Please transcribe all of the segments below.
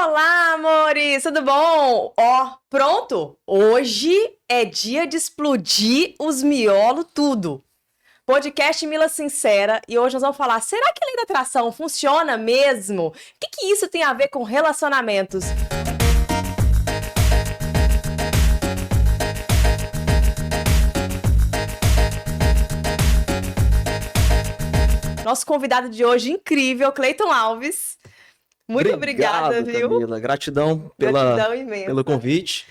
Olá, amores, tudo bom? Ó, pronto? Hoje é dia de explodir os miolos tudo. Podcast Mila Sincera e hoje nós vamos falar, será que a lei da atração funciona mesmo? O que isso tem a ver com relacionamentos? Nosso convidado de hoje incrível, Cleiton Alves. Muito obrigada, viu? Camila. Gratidão imensa. pelo convite.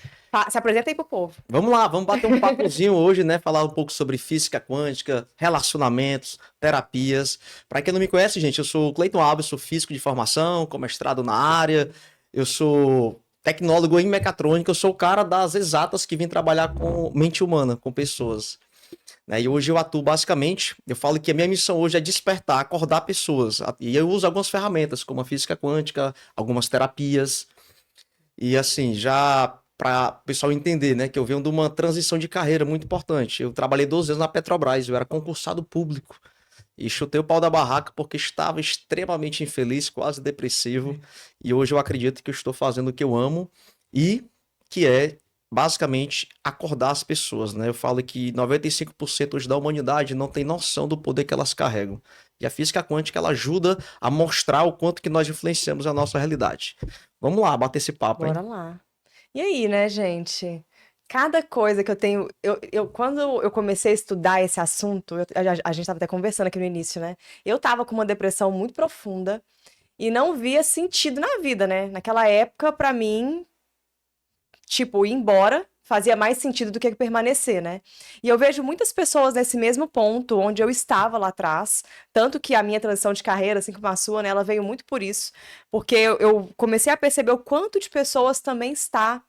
Se apresenta aí pro povo. Vamos lá, vamos bater um papozinho hoje, né? Falar um pouco sobre física quântica, relacionamentos, terapias. Para quem não me conhece, gente, eu sou o Cleiton Alves, sou físico de formação, com mestrado na área. Eu sou tecnólogo em mecatrônica, eu sou o cara das exatas que vem trabalhar com mente humana, com pessoas. E hoje eu atuo basicamente, eu falo que a minha missão hoje é despertar, acordar pessoas. E eu uso algumas ferramentas, como a física quântica, algumas terapias. E assim, já para o pessoal entender, né, que eu venho de uma transição de carreira muito importante. Eu trabalhei 12 anos na Petrobras, eu era concursado público. E chutei o pau da barraca porque estava extremamente infeliz, quase depressivo. E hoje eu acredito que eu estou fazendo o que eu amo e que é basicamente acordar as pessoas, né? Eu falo que 95% hoje da humanidade não tem noção do poder que elas carregam. E a física quântica, ela ajuda a mostrar o quanto que nós influenciamos a nossa realidade. Vamos lá, bater esse papo, hein? Bora lá. E aí, né, gente? Cada coisa que eu tenho. Quando eu comecei a estudar esse assunto, a gente estava até conversando aqui no início, né? Eu estava com uma depressão muito profunda e não via sentido na vida, né? Naquela época, para mim, tipo, ir embora fazia mais sentido do que permanecer, né? E eu vejo muitas pessoas nesse mesmo ponto onde eu estava lá atrás, tanto que a minha transição de carreira, assim como a sua, né, ela veio muito por isso, porque eu comecei a perceber o quanto de pessoas também está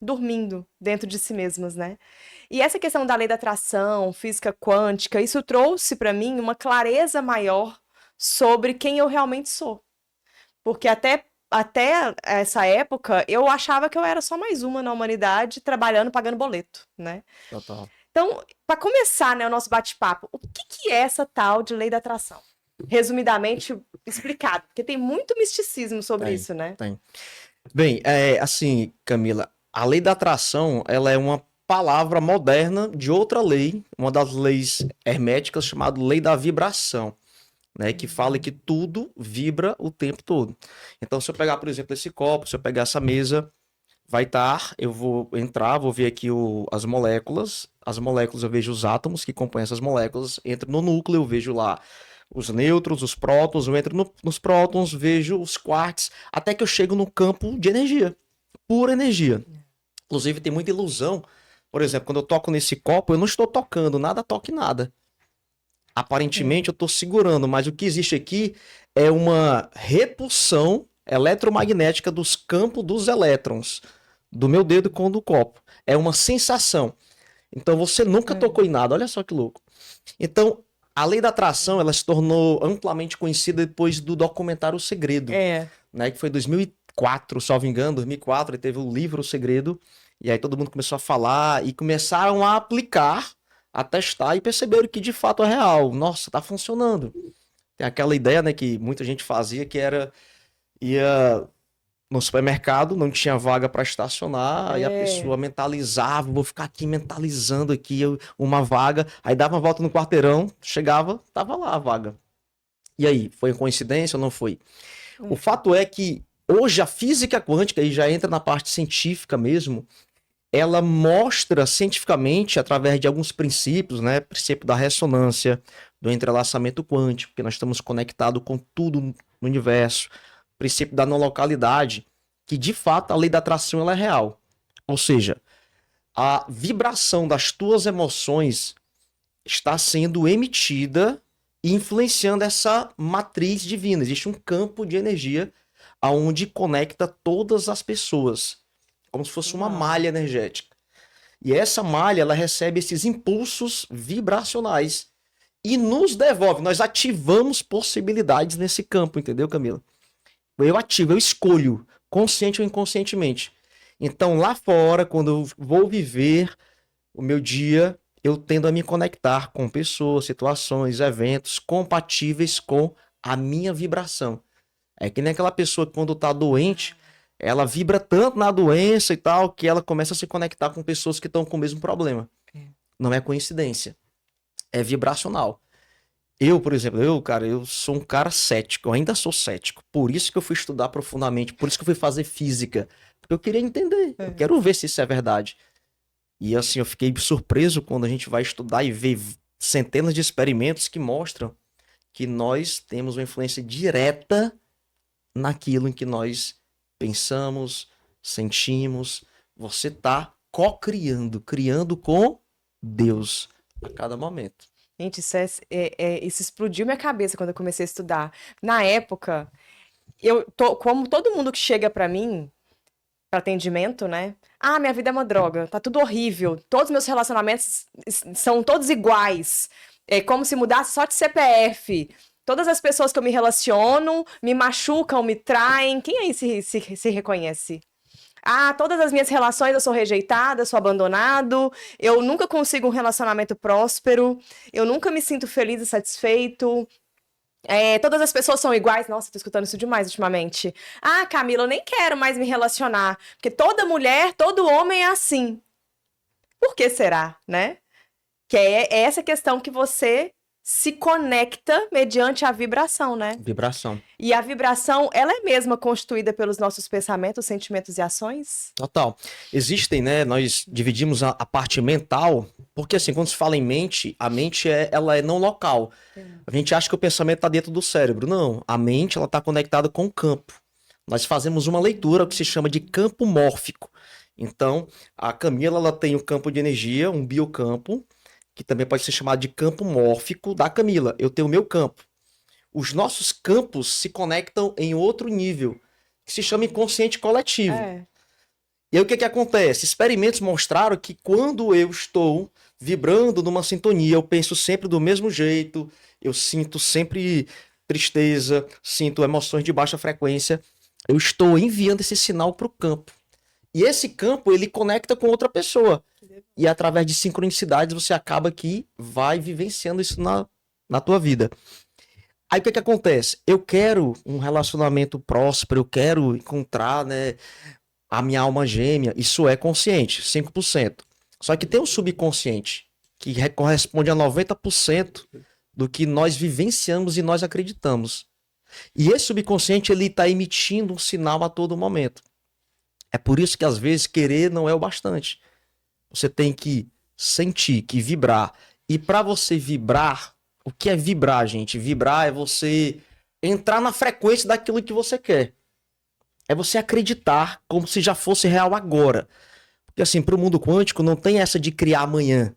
dormindo dentro de si mesmas, né? E essa questão da lei da atração, física quântica, isso trouxe para mim uma clareza maior sobre quem eu realmente sou. Porque até essa época, eu achava que eu era só mais uma na humanidade, trabalhando, pagando boleto, né? Total. Então, para começar, né, o nosso bate-papo, o que é essa tal de lei da atração? Resumidamente explicado, porque tem muito misticismo sobre isso, né? Tem. Bem, assim, Camila, a lei da atração, ela é uma palavra moderna de outra lei, uma das leis herméticas chamada lei da vibração, né, que fala que tudo vibra o tempo todo. Então, se eu pegar, por exemplo, esse copo, se eu pegar essa mesa, vai estar, eu vou entrar, vou ver aqui as moléculas eu vejo os átomos que compõem essas moléculas, entro no núcleo, eu vejo lá os nêutrons, os prótons, eu entro nos prótons, vejo os quarks, até que eu chego no campo de energia, pura energia. Inclusive, tem muita ilusão. Por exemplo, quando eu toco nesse copo, eu não estou tocando, nada toque nada. Aparentemente eu estou segurando, mas o que existe aqui é uma repulsão eletromagnética dos campos dos elétrons do meu dedo com o do copo. É uma sensação. Então você nunca tocou em nada, olha só que louco. Então a lei da atração, ela se tornou amplamente conhecida depois do documentário O Segredo, né, que foi em 2004, salvo engano, 2004, ele teve o livro O Segredo, e aí todo mundo começou a falar e começaram a aplicar, a testar e perceberam que de fato é real. Nossa, tá funcionando. Tem aquela ideia, né, que muita gente fazia, que era ia no supermercado, não tinha vaga para estacionar, aí a pessoa mentalizava, vou ficar aqui mentalizando aqui uma vaga, aí dava uma volta no quarteirão, chegava, tava lá a vaga. E aí, foi coincidência ou não foi? O fato é que hoje a física quântica, e já entra na parte científica mesmo, ela mostra cientificamente, através de alguns princípios, né? Princípio da ressonância, do entrelaçamento quântico, porque nós estamos conectados com tudo no universo. Princípio da não localidade, que de fato a lei da atração ela é real. Ou seja, a vibração das tuas emoções está sendo emitida e influenciando essa matriz divina. Existe um campo de energia aonde conecta todas as pessoas, como se fosse uma malha energética. E essa malha, ela recebe esses impulsos vibracionais e nos devolve. Nós ativamos possibilidades nesse campo, entendeu, Camila? Eu ativo, eu escolho, consciente ou inconscientemente. Então, lá fora, quando eu vou viver o meu dia, eu tendo a me conectar com pessoas, situações, eventos compatíveis com a minha vibração. É que nem aquela pessoa que quando tá doente, ela vibra tanto na doença e tal, que ela começa a se conectar com pessoas que estão com o mesmo problema. Não é coincidência, é vibracional. Eu, por exemplo, cara, eu sou um cara cético, eu ainda sou cético. Por isso que eu fui estudar profundamente, por isso que eu fui fazer física. Porque eu queria entender, eu quero ver se isso é verdade. E assim, eu fiquei surpreso quando a gente vai estudar e ver centenas de experimentos que mostram que nós temos uma influência direta naquilo em que nós pensamos, sentimos. Você está co-criando, criando com Deus a cada momento. Gente, isso explodiu minha cabeça quando eu comecei a estudar. Na época, como todo mundo que chega pra mim, pra atendimento, né? Ah, minha vida é uma droga, tá tudo horrível, todos os meus relacionamentos são todos iguais. É como se mudasse só de CPF. Todas as pessoas que eu me relaciono me machucam, me traem. Quem aí se reconhece? Ah, todas as minhas relações eu sou rejeitada, sou abandonado, eu nunca consigo um relacionamento próspero, eu nunca me sinto feliz e satisfeito. Todas as pessoas são iguais. Nossa, tô escutando isso demais ultimamente. Ah, Camila, eu nem quero mais me relacionar, porque toda mulher, todo homem é assim. Por que será, né? Que é essa questão que você se conecta mediante a vibração, né? Vibração. E a vibração, ela é mesma constituída pelos nossos pensamentos, sentimentos e ações? Total. Existem, né? Nós dividimos a parte mental, porque assim, quando se fala em mente, a mente ela é não local. A gente acha que o pensamento está dentro do cérebro. Não, a mente ela está conectada com o campo. Nós fazemos uma leitura que se chama de campo mórfico. Então, a Camila ela tem um campo de energia, um biocampo, que também pode ser chamado de campo mórfico da Camila. Eu tenho o meu campo. Os nossos campos se conectam em outro nível, que se chama inconsciente coletivo. E aí o que acontece? Experimentos mostraram que quando eu estou vibrando numa sintonia, eu penso sempre do mesmo jeito, eu sinto sempre tristeza, sinto emoções de baixa frequência, eu estou enviando esse sinal para o campo. E esse campo, ele conecta com outra pessoa. E através de sincronicidades, você acaba que vai vivenciando isso na tua vida. Aí o que acontece? Eu quero um relacionamento próspero, eu quero encontrar, né, a minha alma gêmea. Isso é consciente, 5%. Só que tem o subconsciente, que corresponde a 90% do que nós vivenciamos e nós acreditamos. E esse subconsciente, ele está emitindo um sinal a todo momento. É por isso que às vezes querer não é o bastante. Você tem que sentir, que vibrar. E para você vibrar, o que é vibrar, gente? Vibrar é você entrar na frequência daquilo que você quer. É você acreditar como se já fosse real agora. Porque assim, para o mundo quântico não tem essa de criar amanhã.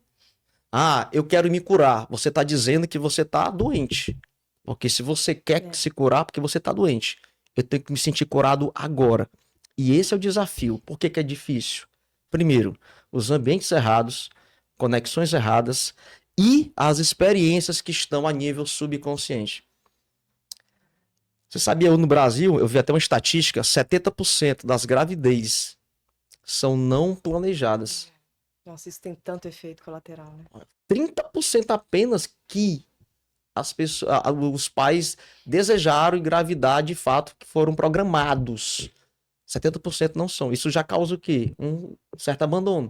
Ah, eu quero me curar. Você está dizendo que você está doente. Porque se você quer se curar, porque você está doente. Eu tenho que me sentir curado agora. E esse é o desafio. Por que é difícil? Primeiro, os ambientes errados, conexões erradas e as experiências que estão a nível subconsciente. Você sabia, no Brasil, eu vi até uma estatística, 70% das gravidez são não planejadas. Nossa, isso tem tanto efeito colateral, né? 30% apenas que as pessoas, os pais desejaram engravidar de fato, que foram programados. 70% não são. Isso já causa o quê? Um certo abandono.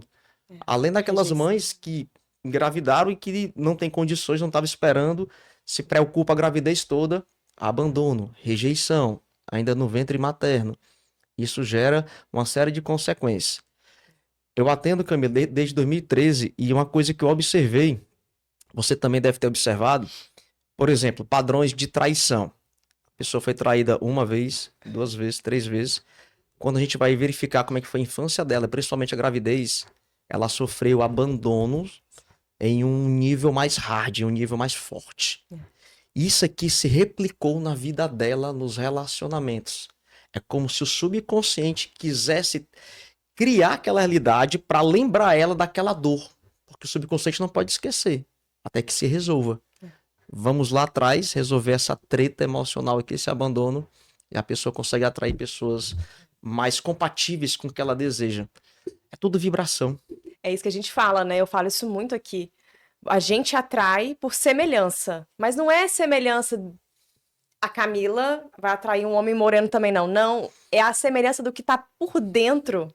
Além daquelas mães que engravidaram e que não têm condições, não estavam esperando, se preocupa a gravidez toda, abandono, rejeição, ainda no ventre materno. Isso gera uma série de consequências. Eu atendo, Camila, desde 2013 e uma coisa que eu observei, você também deve ter observado, por exemplo, padrões de traição. A pessoa foi traída uma vez, duas vezes, três vezes. Quando a gente vai verificar como é que foi a infância dela, principalmente a gravidez, ela sofreu abandono em um nível mais hard, em um nível mais forte. Isso aqui se replicou na vida dela, nos relacionamentos. É como se o subconsciente quisesse criar aquela realidade para lembrar ela daquela dor. Porque o subconsciente não pode esquecer, até que se resolva. Vamos lá atrás, resolver essa treta emocional aqui, esse abandono, e a pessoa consegue atrair pessoas mais compatíveis com o que ela deseja. É tudo vibração. É isso que a gente fala, né? Eu falo isso muito aqui. A gente atrai por semelhança, mas não é semelhança a Camila vai atrair um homem moreno também, não. Não, é a semelhança do que tá por dentro.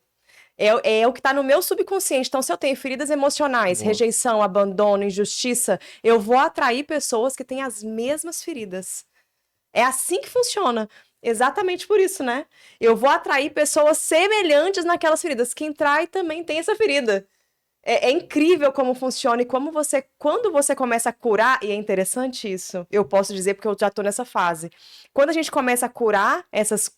É o que tá no meu subconsciente. Então, se eu tenho feridas emocionais, Boa. rejeição, abandono, injustiça, eu vou atrair pessoas que têm as mesmas feridas. É assim que funciona. Exatamente por isso, né? Eu vou atrair pessoas semelhantes naquelas feridas. Quem trai também tem essa ferida. É incrível como funciona e como quando você começa a curar, e é interessante isso, eu posso dizer porque eu já tô nessa fase. Quando a gente começa a curar essas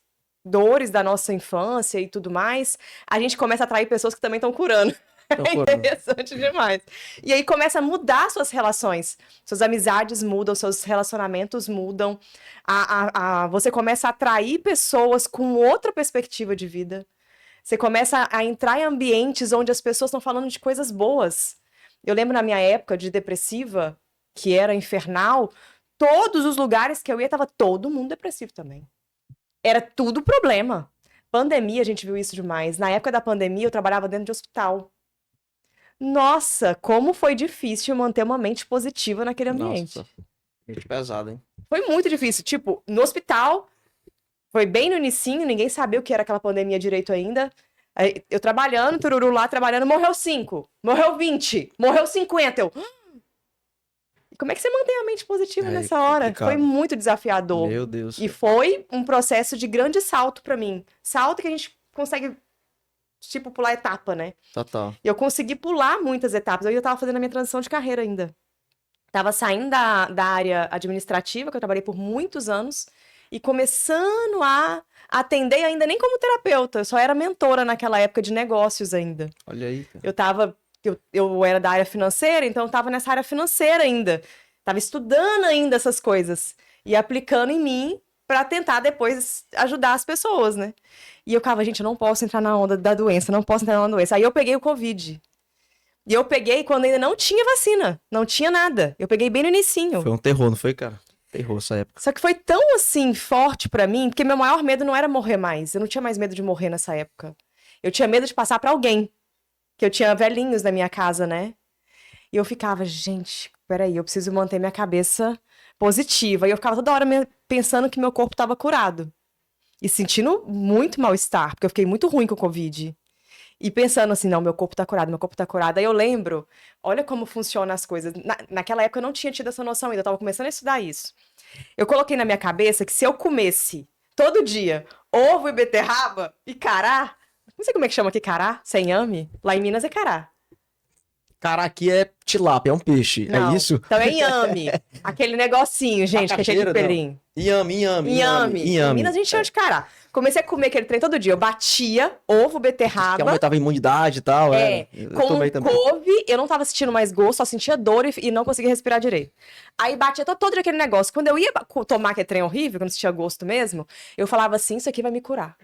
dores da nossa infância e tudo mais, a gente começa a atrair pessoas que também estão curando. Então, É interessante demais. E aí começa a mudar suas relações. Suas amizades mudam, seus relacionamentos mudam. Você começa a atrair pessoas com outra perspectiva de vida. Você começa a entrar em ambientes onde as pessoas estão falando de coisas boas. Eu lembro na minha época de depressiva, que era infernal, todos os lugares que eu ia, tava todo mundo depressivo também. Era tudo problema. Pandemia, a gente viu isso demais. Na época da pandemia, eu trabalhava dentro de hospital. Nossa, como foi difícil manter uma mente positiva naquele ambiente. nossa, gente pesado, hein? Foi muito difícil. Tipo, no hospital, foi bem no inicinho, ninguém sabia o que era aquela pandemia direito ainda. Aí, eu trabalhando, tururu lá, trabalhando, morreu 5, morreu 20, morreu 50. E como é que você mantém a mente positiva nessa hora? Complicado. Foi muito desafiador. Meu Deus. E foi um processo de grande salto pra mim. Salto que a gente consegue, tipo, pular etapa, né? Total. E eu consegui pular muitas etapas. Eu tava fazendo a minha transição de carreira ainda. Tava saindo da área administrativa, que eu trabalhei por muitos anos, e começando a atender ainda nem como terapeuta. Eu só era mentora naquela época de negócios ainda. Olha aí, cara. Eu era da área financeira, então eu tava nessa área financeira ainda. Tava estudando ainda essas coisas e aplicando em mim pra tentar depois ajudar as pessoas, né? E eu ficava, gente, eu não posso entrar na onda da doença, não posso entrar na onda da doença. Aí eu peguei o Covid. E eu peguei quando ainda não tinha vacina, não tinha nada. Eu peguei bem no inicinho. Foi um terror, não foi, cara? Terror essa época. Só que foi tão, assim, forte pra mim, porque meu maior medo não era morrer mais. Eu não tinha mais medo de morrer nessa época. Eu tinha medo de passar pra alguém. Que eu tinha velhinhos na minha casa, né? E eu ficava, gente, peraí, eu preciso manter minha cabeça positiva. E eu ficava toda hora pensando que meu corpo tava curado. E sentindo muito mal-estar, porque eu fiquei muito ruim com o Covid. E pensando assim, não, meu corpo tá curado, meu corpo tá curado. Aí eu lembro, olha como funcionam as coisas. Naquela época eu não tinha tido essa noção ainda, eu tava começando a estudar isso. Eu coloquei na minha cabeça que se eu comesse todo dia ovo e beterraba e cará, não sei como é que chama aqui, cará, sem inhame, lá em Minas é cará. Cara, aqui é tilápia, é um peixe. Não, É isso? então é inhame. Aquele negocinho, gente, que é cheio de Macaxeira, não. pelinho. Inhame. Em Minas a gente chama de cará. Comecei a comer aquele trem todo dia. Eu batia ovo, Que beterraba. aumentava a imunidade e tal. Eu Com tomei também. couve, eu não tava sentindo mais gosto, só sentia dor e não conseguia respirar direito. Aí batia todo dia aquele negócio. Quando eu ia tomar aquele trem horrível, que eu não sentia gosto mesmo, eu falava assim, isso aqui vai me curar.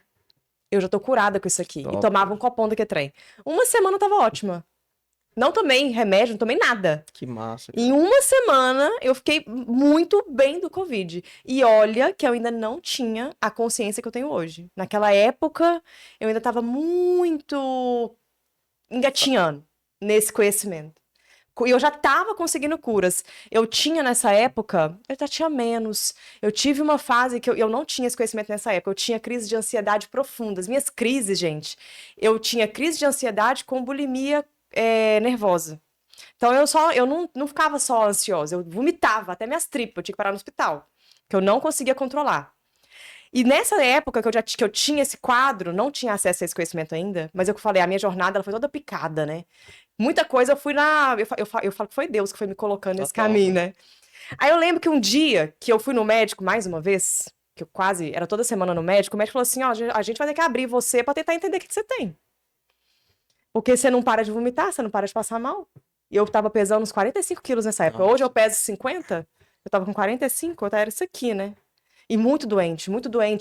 Eu já tô curada com isso aqui. Top. E tomava um copão daquele trem. Uma semana eu tava ótima. Não tomei remédio, não tomei nada. Que massa. Cara. Em uma semana, eu fiquei muito bem do Covid. E olha que eu ainda não tinha a consciência que eu tenho hoje. Naquela época, eu ainda estava muito engatinhando nesse conhecimento. E eu já estava conseguindo curas. Eu tinha nessa época, eu já tinha menos. Eu tive uma fase que eu não tinha esse conhecimento nessa época. Eu tinha crises de ansiedade profundas. Minhas crises, gente. Eu tinha crise de ansiedade com bulimia nervosa. Então eu não ficava só ansiosa, eu vomitava até minhas tripas, eu tinha que parar no hospital, que eu não conseguia controlar. E nessa época que eu tinha esse quadro, não tinha acesso a esse conhecimento ainda, mas eu falei, a minha jornada ela foi toda picada, né? Muita coisa eu fui eu falo que foi Deus que foi me colocando nesse caminho, né? Aí eu lembro que um dia que eu fui no médico mais uma vez, que eu quase era toda semana no médico, o médico falou assim, ó, a gente vai ter que abrir você pra tentar entender o que você tem. Porque você não para de vomitar, você não para de passar mal. E eu tava pesando uns 45 quilos nessa época. Nossa. Hoje eu peso 50, eu tava com 45, era isso aqui, né? E muito doente,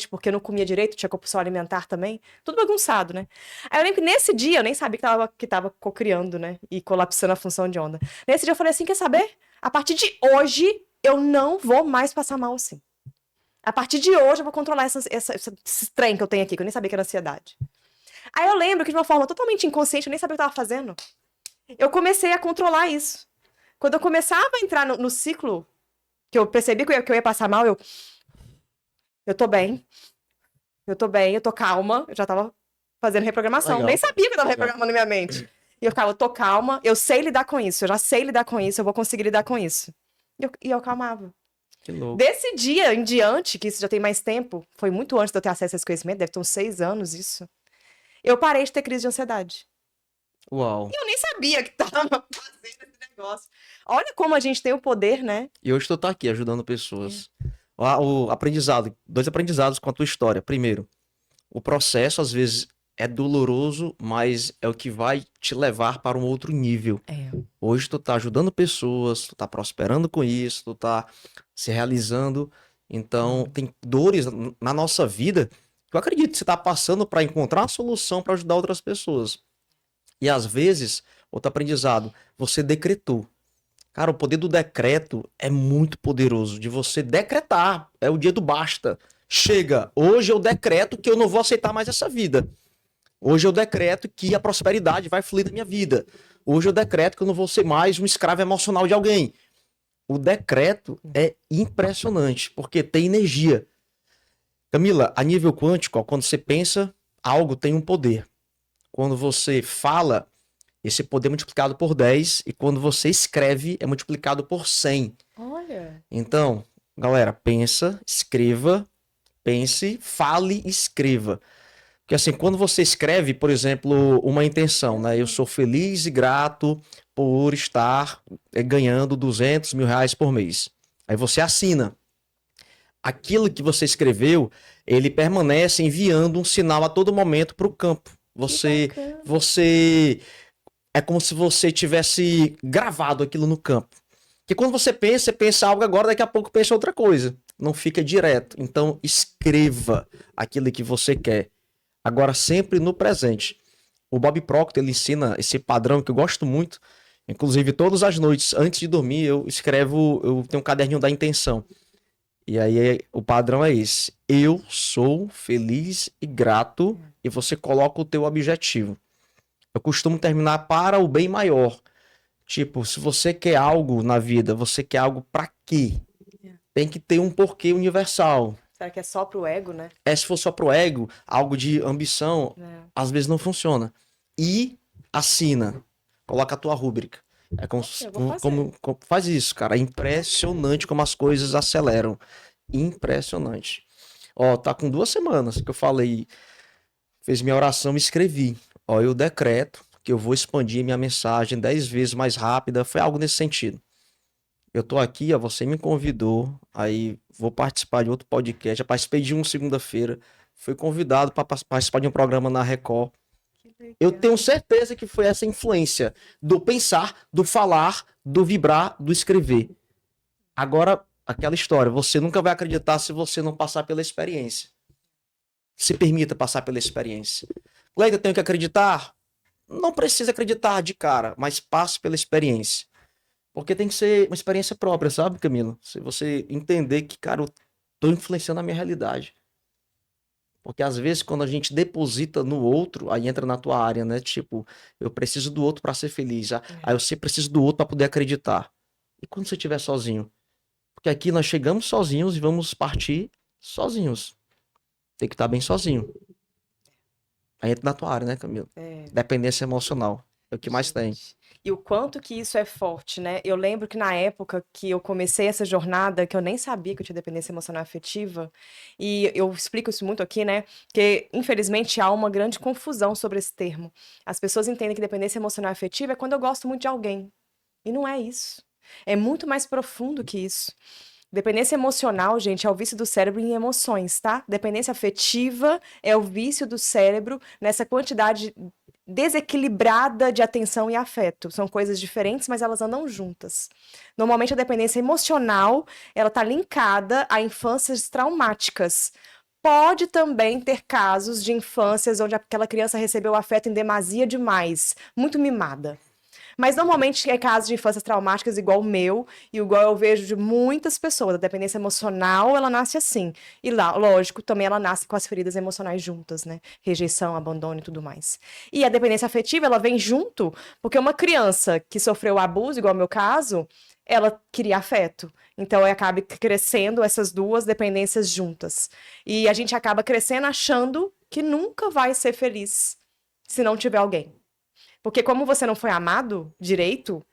porque eu não comia direito, tinha compulsão alimentar também. Tudo bagunçado, né? Aí eu lembro que nesse dia, eu nem sabia que tava cocriando, né? E colapsando a função de onda. Nesse dia eu falei assim, quer saber? A partir de hoje, eu não vou mais passar mal assim. A partir de hoje, eu vou controlar esse trem que eu tenho aqui, que eu nem sabia que era ansiedade. Aí eu lembro que de uma forma totalmente inconsciente, eu nem sabia o que eu tava fazendo. Eu comecei a controlar isso. Quando eu começava a entrar no ciclo, que eu percebi que eu ia passar mal, eu eu tô bem, eu tô calma. Eu já tava fazendo reprogramação. Legal. Nem sabia que eu tava Legal. reprogramando minha mente. E eu ficava, eu tô calma, eu sei lidar com isso, eu já sei lidar com isso, eu vou conseguir lidar com isso. E eu acalmava. Que louco. Desse dia em diante, que isso já tem mais tempo, foi muito antes de eu ter acesso a esse conhecimento, deve ter uns 6 anos isso, eu parei de ter crise de ansiedade. Uau. Eu nem sabia que tava fazendo esse negócio. Olha como a gente tem o poder, né? E hoje tu tá aqui ajudando pessoas. O aprendizado, 2 aprendizados com a tua história. Primeiro, o processo às vezes é doloroso, mas é o que vai te levar para um outro nível. É. Hoje tu tá ajudando pessoas, tu tá prosperando com isso, tu tá se realizando. Então, tem dores na nossa vida que eu acredito que você tá passando para encontrar uma solução para ajudar outras pessoas. E às vezes, outro aprendizado, você decretou. Cara, o poder do decreto é muito poderoso, de você decretar. É o dia do basta. Chega, hoje eu decreto que eu não vou aceitar mais essa vida. Hoje eu decreto que a prosperidade vai fluir da minha vida. Hoje eu decreto que eu não vou ser mais um escravo emocional de alguém. O decreto é impressionante, porque tem energia. Camila, a nível quântico, ó, quando você pensa, algo tem um poder. Quando você fala, esse poder é multiplicado por 10, e quando você escreve, é multiplicado por 100. Olha. Então, galera, pensa, escreva, pense, fale, escreva. Porque assim, quando você escreve, por exemplo, uma intenção, né? Eu sou feliz e grato por estar ganhando R$ 200.000 por mês. Aí você assina. Aquilo que você escreveu, ele permanece enviando um sinal a todo momento para o campo. Você é como se você tivesse gravado aquilo no campo. Porque quando você pensa algo agora, daqui a pouco pensa outra coisa. Não fica direto. Então, escreva aquilo que você quer. Agora, sempre no presente. O Bob Proctor, ele ensina esse padrão que eu gosto muito. Inclusive, todas as noites, antes de dormir, eu escrevo, eu tenho um caderninho da intenção. E aí, o padrão é esse. Eu sou feliz e grato, e você coloca o teu objetivo. Eu costumo terminar para o bem maior. Tipo, se você quer algo na vida, você quer algo pra quê? Tem que ter um porquê universal. Será que é só pro ego, né? Se for só pro ego, algo de ambição, às vezes não funciona. E assina. Coloca a tua rúbrica. É como, Eu vou fazer. faz isso, cara. É impressionante como as coisas aceleram. Impressionante. Ó, tá com 2 semanas que eu falei, fez minha oração e escrevi. Ó, eu decreto que eu vou expandir minha mensagem 10 vezes mais rápida. Foi algo nesse sentido. Eu tô aqui, ó, você me convidou, aí vou participar de outro podcast. Já participei de um segunda-feira. Fui convidado para participar de um programa na Record. Eu tenho certeza que foi essa influência do pensar, do falar, do vibrar, do escrever. Agora, aquela história, você nunca vai acreditar se você não passar pela experiência. Se permita passar pela experiência. Cleiton, eu tenho que acreditar? Não precisa acreditar de cara, mas passe pela experiência. Porque tem que ser uma experiência própria, sabe, Camila? Se você entender que, cara, eu tô influenciando a minha realidade. Porque às vezes quando a gente deposita no outro, aí entra na tua área, né? Tipo, eu preciso do outro para ser feliz. Aí você precisa do outro para poder acreditar. E quando você estiver sozinho? Porque aqui nós chegamos sozinhos e vamos partir sozinhos. Tem que estar bem sozinho. Aí entra na tua área, né, Camila? Dependência emocional. É o que mais tem. E o quanto que isso é forte, né? Eu lembro que na época que eu comecei essa jornada, que eu nem sabia que eu tinha dependência emocional afetiva, e eu explico isso muito aqui, né? Que infelizmente há uma grande confusão sobre esse termo. As pessoas entendem que dependência emocional afetiva é quando eu gosto muito de alguém. E não é isso. É muito mais profundo que isso. Dependência emocional, gente, é o vício do cérebro em emoções, tá? Dependência afetiva é o vício do cérebro nessa quantidade desequilibrada de atenção e afeto. São coisas diferentes, mas elas andam juntas. Normalmente a dependência emocional, ela tá linkada a infâncias traumáticas. Pode também ter casos de infâncias onde aquela criança recebeu afeto em demasia demais, muito mimada. Mas normalmente é caso de infâncias traumáticas igual o meu e igual eu vejo de muitas pessoas. A dependência emocional, ela nasce assim. E lá, lógico, também ela nasce com as feridas emocionais juntas, né? Rejeição, abandono e tudo mais. E a dependência afetiva, ela vem junto, porque uma criança que sofreu abuso, igual o meu caso, ela queria afeto. Então, acaba crescendo essas duas dependências juntas. E a gente acaba crescendo achando que nunca vai ser feliz se não tiver alguém. Porque como você não foi amado direito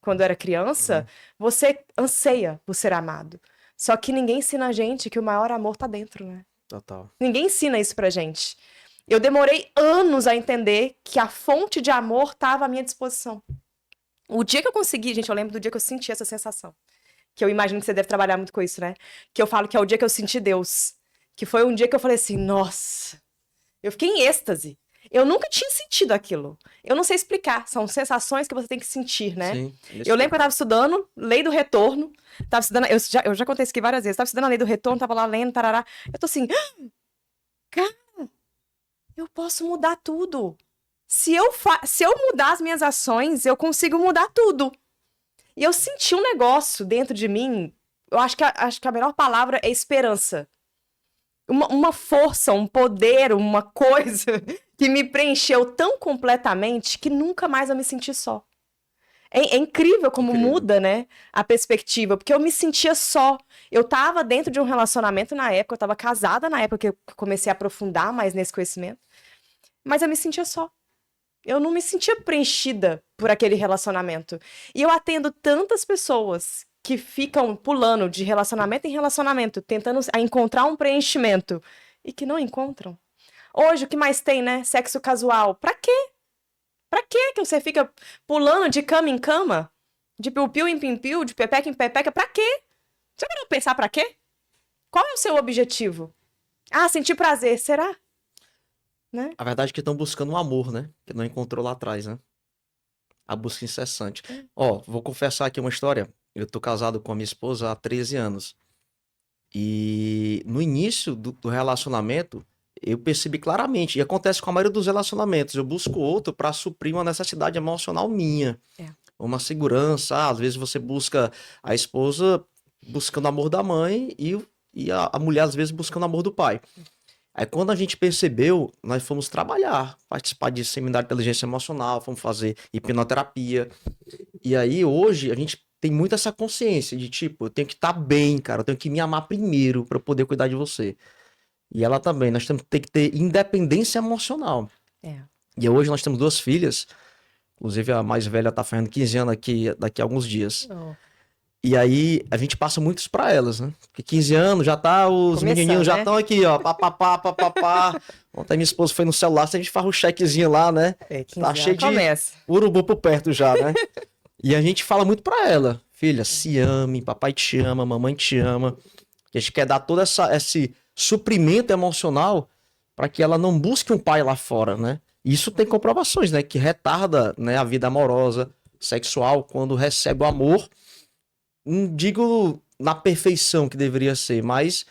quando era criança, você anseia por ser amado. Só que ninguém ensina a gente que o maior amor tá dentro, né? Total. Ninguém ensina isso pra gente. Eu demorei anos a entender que a fonte de amor estava à minha disposição. O dia que eu consegui, gente, eu lembro do dia que eu senti essa sensação. Que eu imagino que você deve trabalhar muito com isso, né? Que eu falo que é o dia que eu senti Deus. Que foi um dia que eu falei assim, nossa, eu fiquei em êxtase. Eu nunca tinha sentido aquilo. Eu não sei explicar. São sensações que você tem que sentir, né? Sim. Eu lembro que eu tava estudando Lei do Retorno. Tava estudando, eu já contei isso aqui várias vezes. Tava estudando a Lei do Retorno, tava lá lendo, tarará. Eu tô assim, cara, eu posso mudar tudo. Se eu mudar as minhas ações, eu consigo mudar tudo. E eu senti um negócio dentro de mim. Eu acho que a melhor palavra é esperança. Uma força, um poder, uma coisa que me preencheu tão completamente que nunca mais eu me senti só. É incrível como Incrível. muda, né, a perspectiva, porque eu me sentia só. Eu tava dentro de um relacionamento na época, eu tava casada na época que eu comecei a aprofundar mais nesse conhecimento, mas eu me sentia só. Eu não me sentia preenchida por aquele relacionamento. E eu atendo tantas pessoas que ficam pulando de relacionamento em relacionamento, tentando encontrar um preenchimento e que não encontram. Hoje, o que mais tem, né? Sexo casual. Pra quê? Pra quê que você fica pulando de cama em cama? De piu-piu em piu-piu, de pepeca em pepeca? Pra quê? Você vai pensar pra quê? Qual é o seu objetivo? Ah, sentir prazer. Será? Né? A verdade é que estão buscando um amor, né? Que não encontrou lá atrás, né? A busca incessante. Ó, vou confessar aqui uma história. Eu tô casado com a minha esposa há 13 anos. E no início do relacionamento, eu percebi claramente, e acontece com a maioria dos relacionamentos, eu busco outro para suprir uma necessidade emocional minha. É. Uma segurança. Às vezes você busca a esposa buscando o amor da mãe e a mulher, às vezes, buscando o amor do pai. Aí quando a gente percebeu, nós fomos trabalhar, participar de seminário de inteligência emocional, fomos fazer hipnoterapia. E aí hoje a gente tem muito essa consciência de tipo, eu tenho que estar bem, cara, eu tenho que me amar primeiro para poder cuidar de você. E ela também, nós temos que ter independência emocional. É. E hoje nós temos 2 filhas, inclusive a mais velha tá fazendo 15 anos aqui, daqui a alguns dias. Oh. E aí a gente passa muito isso pra elas, né? Porque 15 anos já tá, os Começando, menininhos já né? estão aqui, ó, papapá, papapá. Ontem minha esposa foi no celular, a gente faz um chequezinho lá, né? É, 15 Tá cheio anos de começa. urubu por perto já, né? E a gente fala muito pra ela, filha, se ame, papai te ama, mamãe te ama. Que a gente quer dar todo esse suprimento emocional para que ela não busque um pai lá fora, né? E isso tem comprovações, né? Que retarda, né, a vida amorosa, sexual, quando recebe o amor. Não digo na perfeição que deveria ser, mas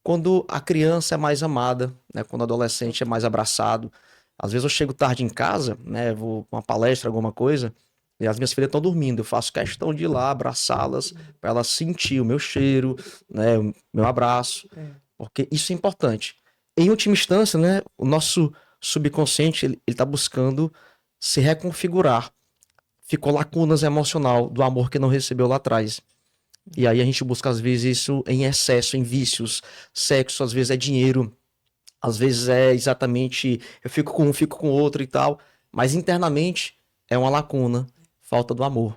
quando a criança é mais amada, né? Quando o adolescente é mais abraçado. Às vezes eu chego tarde em casa, né? Vou pra uma palestra, alguma coisa, e as minhas filhas estão dormindo. Eu faço questão de ir lá abraçá-las, para elas sentir o meu cheiro, né? O meu abraço, porque isso é importante. Em última instância, né? O nosso subconsciente, ele tá buscando se reconfigurar. Ficou lacunas emocional do amor que não recebeu lá atrás. E aí a gente busca, às vezes, isso em excesso, em vícios. Sexo, às vezes, é dinheiro. Às vezes é exatamente, eu fico com um, fico com outro e tal. Mas internamente é uma lacuna. Falta do amor.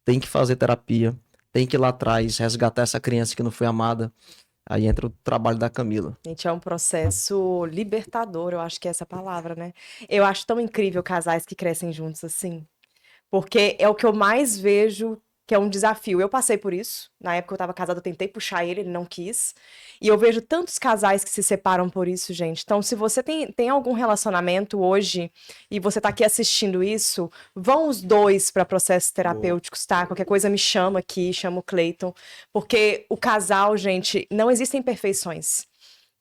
Tem que fazer terapia. Tem que ir lá atrás, resgatar essa criança que não foi amada. Aí entra o trabalho da Camila. Gente, é um processo libertador, eu acho que é essa palavra, né? Eu acho tão incrível casais que crescem juntos assim. Porque é o que eu mais vejo que é um desafio. Eu passei por isso. Na época eu tava casada, eu tentei puxar ele, ele não quis. E eu vejo tantos casais que se separam por isso, gente. Então, se você tem algum relacionamento hoje e você tá aqui assistindo isso, vão os dois para processos terapêuticos, tá? Qualquer coisa me chama aqui, chama o Cleiton. Porque o casal, gente, não existem perfeições.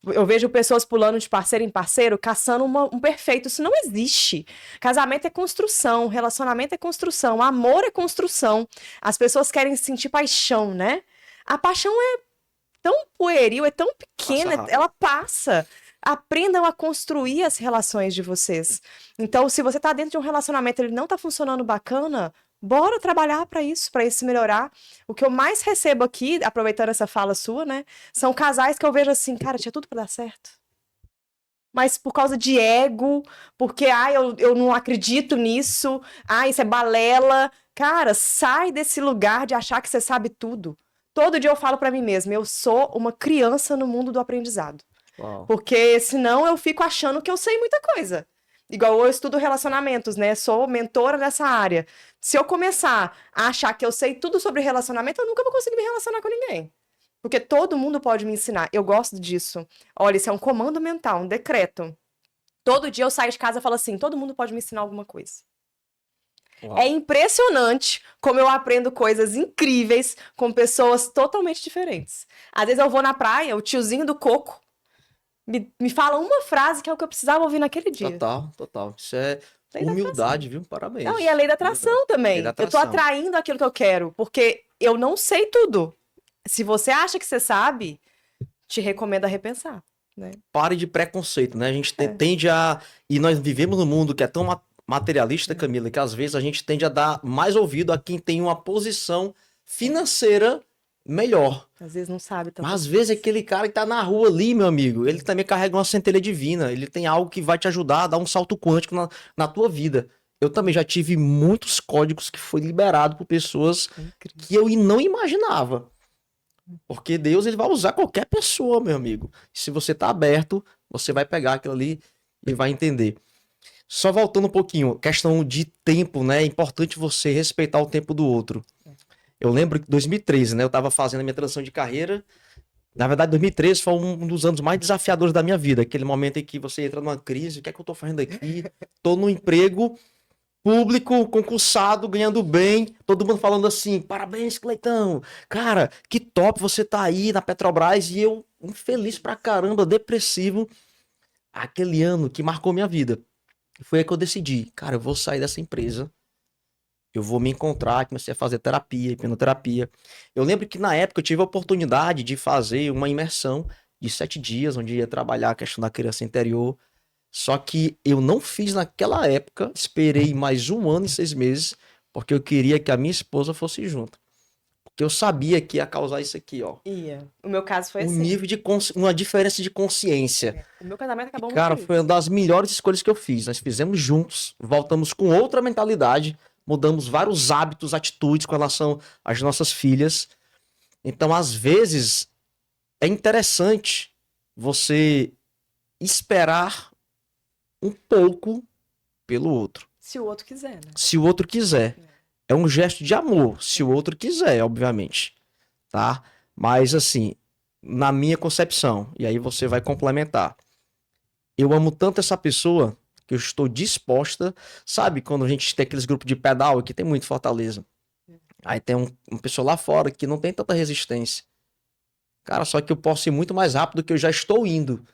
Eu vejo pessoas pulando de parceiro em parceiro, caçando um perfeito. Isso não existe. Casamento é construção, relacionamento é construção, amor é construção. As pessoas querem sentir paixão, né? A paixão é tão pueril, é tão Passa pequena, rápido. ela passa. Aprendam a construir as relações de vocês. Então, se você tá dentro de um relacionamento e ele não tá funcionando bacana, bora trabalhar para isso melhorar. O que eu mais recebo aqui, aproveitando essa fala sua, né, são casais que eu vejo assim, cara, tinha tudo para dar certo. Mas por causa de ego, porque, eu não acredito nisso, isso é balela. Cara, sai desse lugar de achar que você sabe tudo. Todo dia eu falo para mim mesma, eu sou uma criança no mundo do aprendizado. Uau. Porque senão eu fico achando que eu sei muita coisa. Igual eu estudo relacionamentos, né? Sou mentora nessa área. Se eu começar a achar que eu sei tudo sobre relacionamento, eu nunca vou conseguir me relacionar com ninguém. Porque todo mundo pode me ensinar. Eu gosto disso. Olha, isso é um comando mental, um decreto. Todo dia eu saio de casa e falo assim: todo mundo pode me ensinar alguma coisa. Uau. É impressionante como eu aprendo coisas incríveis com pessoas totalmente diferentes. Às vezes eu vou na praia, o tiozinho do coco me fala uma frase que é o que eu precisava ouvir naquele dia. Total, total. Isso é Lei da atração. humildade, viu? Não, e a Parabéns. lei da Humildade. atração Lei da também. Eu tô atração. atraindo aquilo que eu quero, porque eu não sei tudo. Se você acha que você sabe, te recomendo a repensar, né? Pare de preconceito, né? A gente É. tende a. E nós vivemos num mundo que é tão materialista, Camila, que às vezes a gente tende a dar mais ouvido a quem tem uma posição financeira melhor. Às vezes não sabe Mas tantas às vezes coisas. aquele cara que tá na rua ali, meu amigo, ele também carrega uma centelha divina. Ele tem algo que vai te ajudar a dar um salto quântico na tua vida. Eu também já tive muitos códigos que foi liberado por pessoas É incrível. que eu não imaginava. Porque Deus, ele vai usar qualquer pessoa, meu amigo. Se você tá aberto, você vai pegar aquilo ali e vai entender. Só voltando um pouquinho, questão de tempo, né? É importante você respeitar o tempo do outro. Eu lembro que em 2013, né? Eu tava fazendo a minha transição de carreira. Na verdade, 2013 foi um dos anos mais desafiadores da minha vida. Aquele momento em que você entra numa crise, o que é que eu tô fazendo aqui? Tô num emprego público, concursado, ganhando bem, todo mundo falando assim, parabéns, Cleitão, cara, que top você tá aí na Petrobras, e eu, infeliz pra caramba, depressivo, aquele ano que marcou minha vida. Foi aí que eu decidi, cara, eu vou sair dessa empresa, eu vou me encontrar, comecei a fazer terapia, hipnoterapia. Eu lembro que na época eu tive a oportunidade de fazer uma imersão de 7 dias, onde ia trabalhar a questão da criança interior. Só que eu não fiz naquela época, esperei mais 1 ano e 6 meses, porque eu queria que a minha esposa fosse junto. Porque eu sabia que ia causar isso aqui, ó. Ia. O meu caso foi Um assim. nível de uma diferença de consciência. O meu casamento E, acabou muito cara, por foi uma isso. das melhores escolhas que eu fiz. Nós fizemos juntos, voltamos com outra mentalidade, mudamos vários hábitos, atitudes com relação às nossas filhas. Então, às vezes, é interessante você esperar um pouco pelo outro. Se o outro quiser, né? Se o outro quiser. É um gesto de amor, se o outro quiser, obviamente. Tá? Mas, assim, na minha concepção, e aí você vai complementar. Eu amo tanto essa pessoa que eu estou disposta. Sabe quando a gente tem aqueles grupos de pedal que tem muito em Fortaleza? Aí tem uma pessoa lá fora que não tem tanta resistência. Cara, só que eu posso ir muito mais rápido do que eu já estou indo.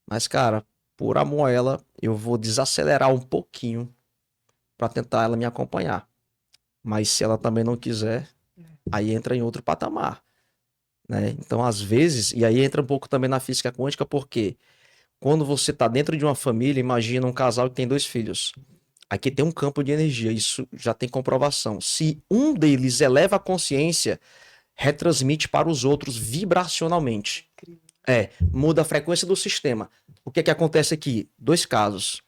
Mas, cara, por amor a ela, eu vou desacelerar um pouquinho para tentar ela me acompanhar. Mas se ela também não quiser, aí entra em outro patamar, né? Então, às vezes, e aí entra um pouco também na física quântica, porque quando você tá dentro de uma família, imagina um casal que tem 2 filhos. Aqui tem um campo de energia, isso já tem comprovação. Se um deles eleva a consciência, retransmite para os outros vibracionalmente. Muda a frequência do sistema. O que é que acontece aqui? 2 casos.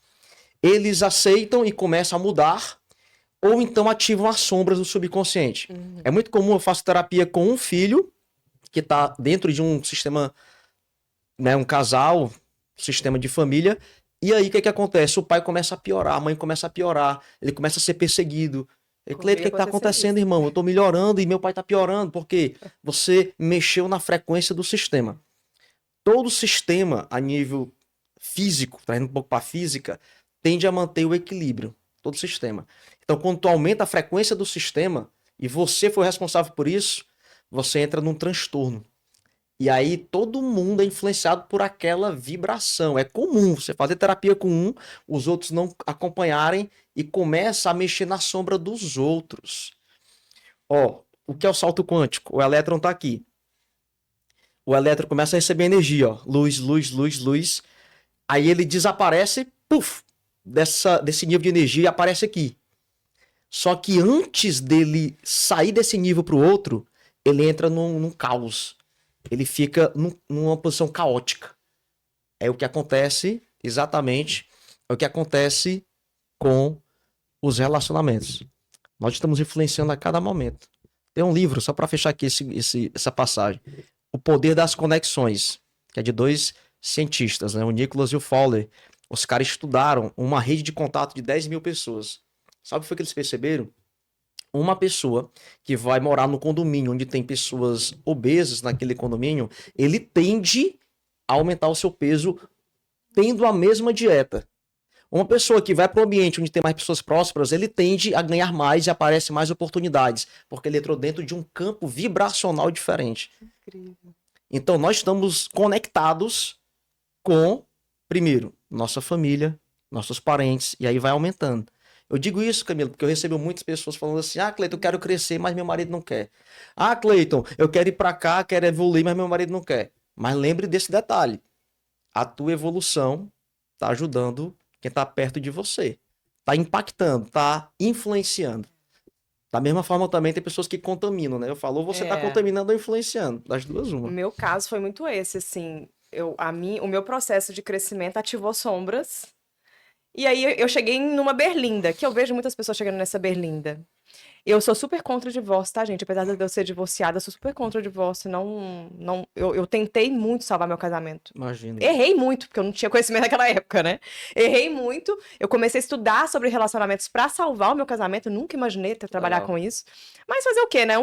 Eles aceitam e começam a mudar, ou então ativam as sombras do subconsciente. É muito comum, eu faço terapia com um filho que está dentro de um sistema, né, um casal, sistema de família, e aí o que é que acontece? O pai começa a piorar, a mãe começa a piorar, ele começa a ser perseguido. Cleito, o que é que tá acontecendo, irmão? Eu tô melhorando e meu pai tá piorando, porque você mexeu na frequência do sistema. Todo sistema, a nível físico, trazendo um pouco para a física, tende a manter o equilíbrio. Todo sistema. Então, quando tu aumenta a frequência do sistema, e você foi responsável por isso, você entra num transtorno. E aí todo mundo é influenciado por aquela vibração. É comum você fazer terapia com um, os outros não acompanharem e começa a mexer na sombra dos outros. Ó, o que é o salto quântico? O elétron tá aqui. O elétron começa a receber energia, ó, luz, luz, luz, luz. Aí ele desaparece, puf, desse nível de energia e aparece aqui. Só que antes dele sair desse nível para o outro, ele entra num caos. Ele fica numa posição caótica. É o que acontece, exatamente, é o que acontece com os relacionamentos. Nós estamos influenciando a cada momento. Tem um livro, só para fechar aqui essa passagem. O Poder das Conexões, que é de dois cientistas, né? O Nicholas e o Fowler. Os caras estudaram uma rede de contato de 10 mil pessoas. Sabe o que foi que eles perceberam? Uma pessoa que vai morar no condomínio onde tem pessoas obesas naquele condomínio, ele tende a aumentar o seu peso tendo a mesma dieta. Uma pessoa que vai para o ambiente onde tem mais pessoas prósperas, ele tende a ganhar mais e aparece mais oportunidades, porque ele entrou dentro de um campo vibracional diferente. Incrível. Então, nós estamos conectados com, primeiro, nossa família, nossos parentes, e aí vai aumentando. Eu digo isso, Camila, porque eu recebo muitas pessoas falando assim: ah, Cleiton, eu quero crescer, mas meu marido não quer. Ah, Cleiton, eu quero ir para cá, quero evoluir, mas meu marido não quer. Mas lembre desse detalhe: a tua evolução está ajudando quem está perto de você. Está impactando, está influenciando. Da mesma forma também tem pessoas que contaminam, né? Eu falo, ou você está contaminando ou influenciando. Das duas, O uma. meu caso foi muito esse, assim. O meu processo de crescimento ativou sombras. E aí eu cheguei numa berlinda, que eu vejo muitas pessoas chegando nessa berlinda. Eu sou super contra o divórcio, tá, gente? Apesar de eu ser divorciada, eu sou super contra o divórcio. Eu tentei muito salvar meu casamento. Imagina. Errei muito, porque eu não tinha conhecimento naquela época, né? Errei muito. Eu comecei a estudar sobre relacionamentos pra salvar o meu casamento. Eu nunca imaginei trabalhar Legal. com isso. Mas fazer o quê, né?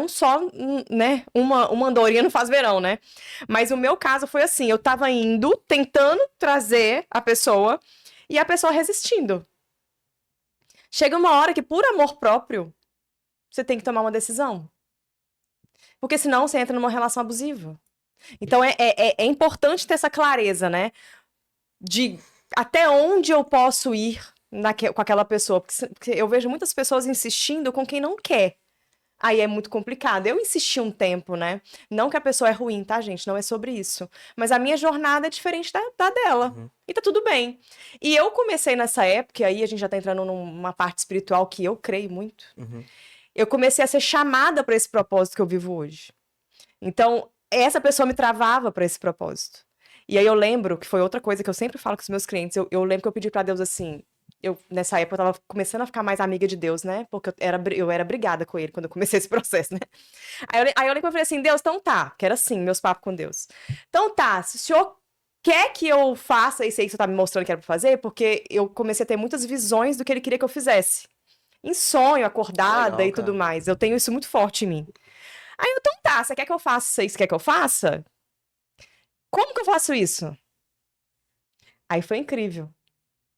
Né? Uma andorinha não faz verão, né? Mas o meu caso foi assim: eu tava indo, tentando trazer a pessoa, e a pessoa resistindo. Chega uma hora que, por amor próprio, você tem que tomar uma decisão. Porque senão você entra numa relação abusiva. Então é importante ter essa clareza, né? De até onde eu posso ir com aquela pessoa. Porque eu vejo muitas pessoas insistindo com quem não quer. Aí é muito complicado. Eu insisti um tempo, né? Não que a pessoa é ruim, tá, gente? Não é sobre isso. Mas a minha jornada é diferente da dela. Uhum. E tá tudo bem. E eu comecei nessa época, e aí a gente já tá entrando numa parte espiritual que eu creio muito. Uhum. Eu comecei a ser chamada para esse propósito que eu vivo hoje. Então, essa pessoa me travava para esse propósito. E aí eu lembro que foi outra coisa que eu sempre falo com os meus clientes. Eu lembro que eu pedi para Deus assim. Nessa época, eu tava começando a ficar mais amiga de Deus, né? Porque eu era brigada com ele quando eu comecei esse processo, né? Aí eu lembro que eu falei assim: Deus, então tá. Que era assim, meus papos com Deus. Então tá, se o senhor quer que eu faça isso aí que você tá me mostrando que era pra fazer, porque eu comecei a ter muitas visões do que ele queria que eu fizesse. Em sonho, acordada Legal, e tudo cara. mais. Eu tenho isso muito forte em mim. Aí eu, então tá, você quer que eu faça isso aí que você quer que eu faça? Como que eu faço isso? Aí foi incrível.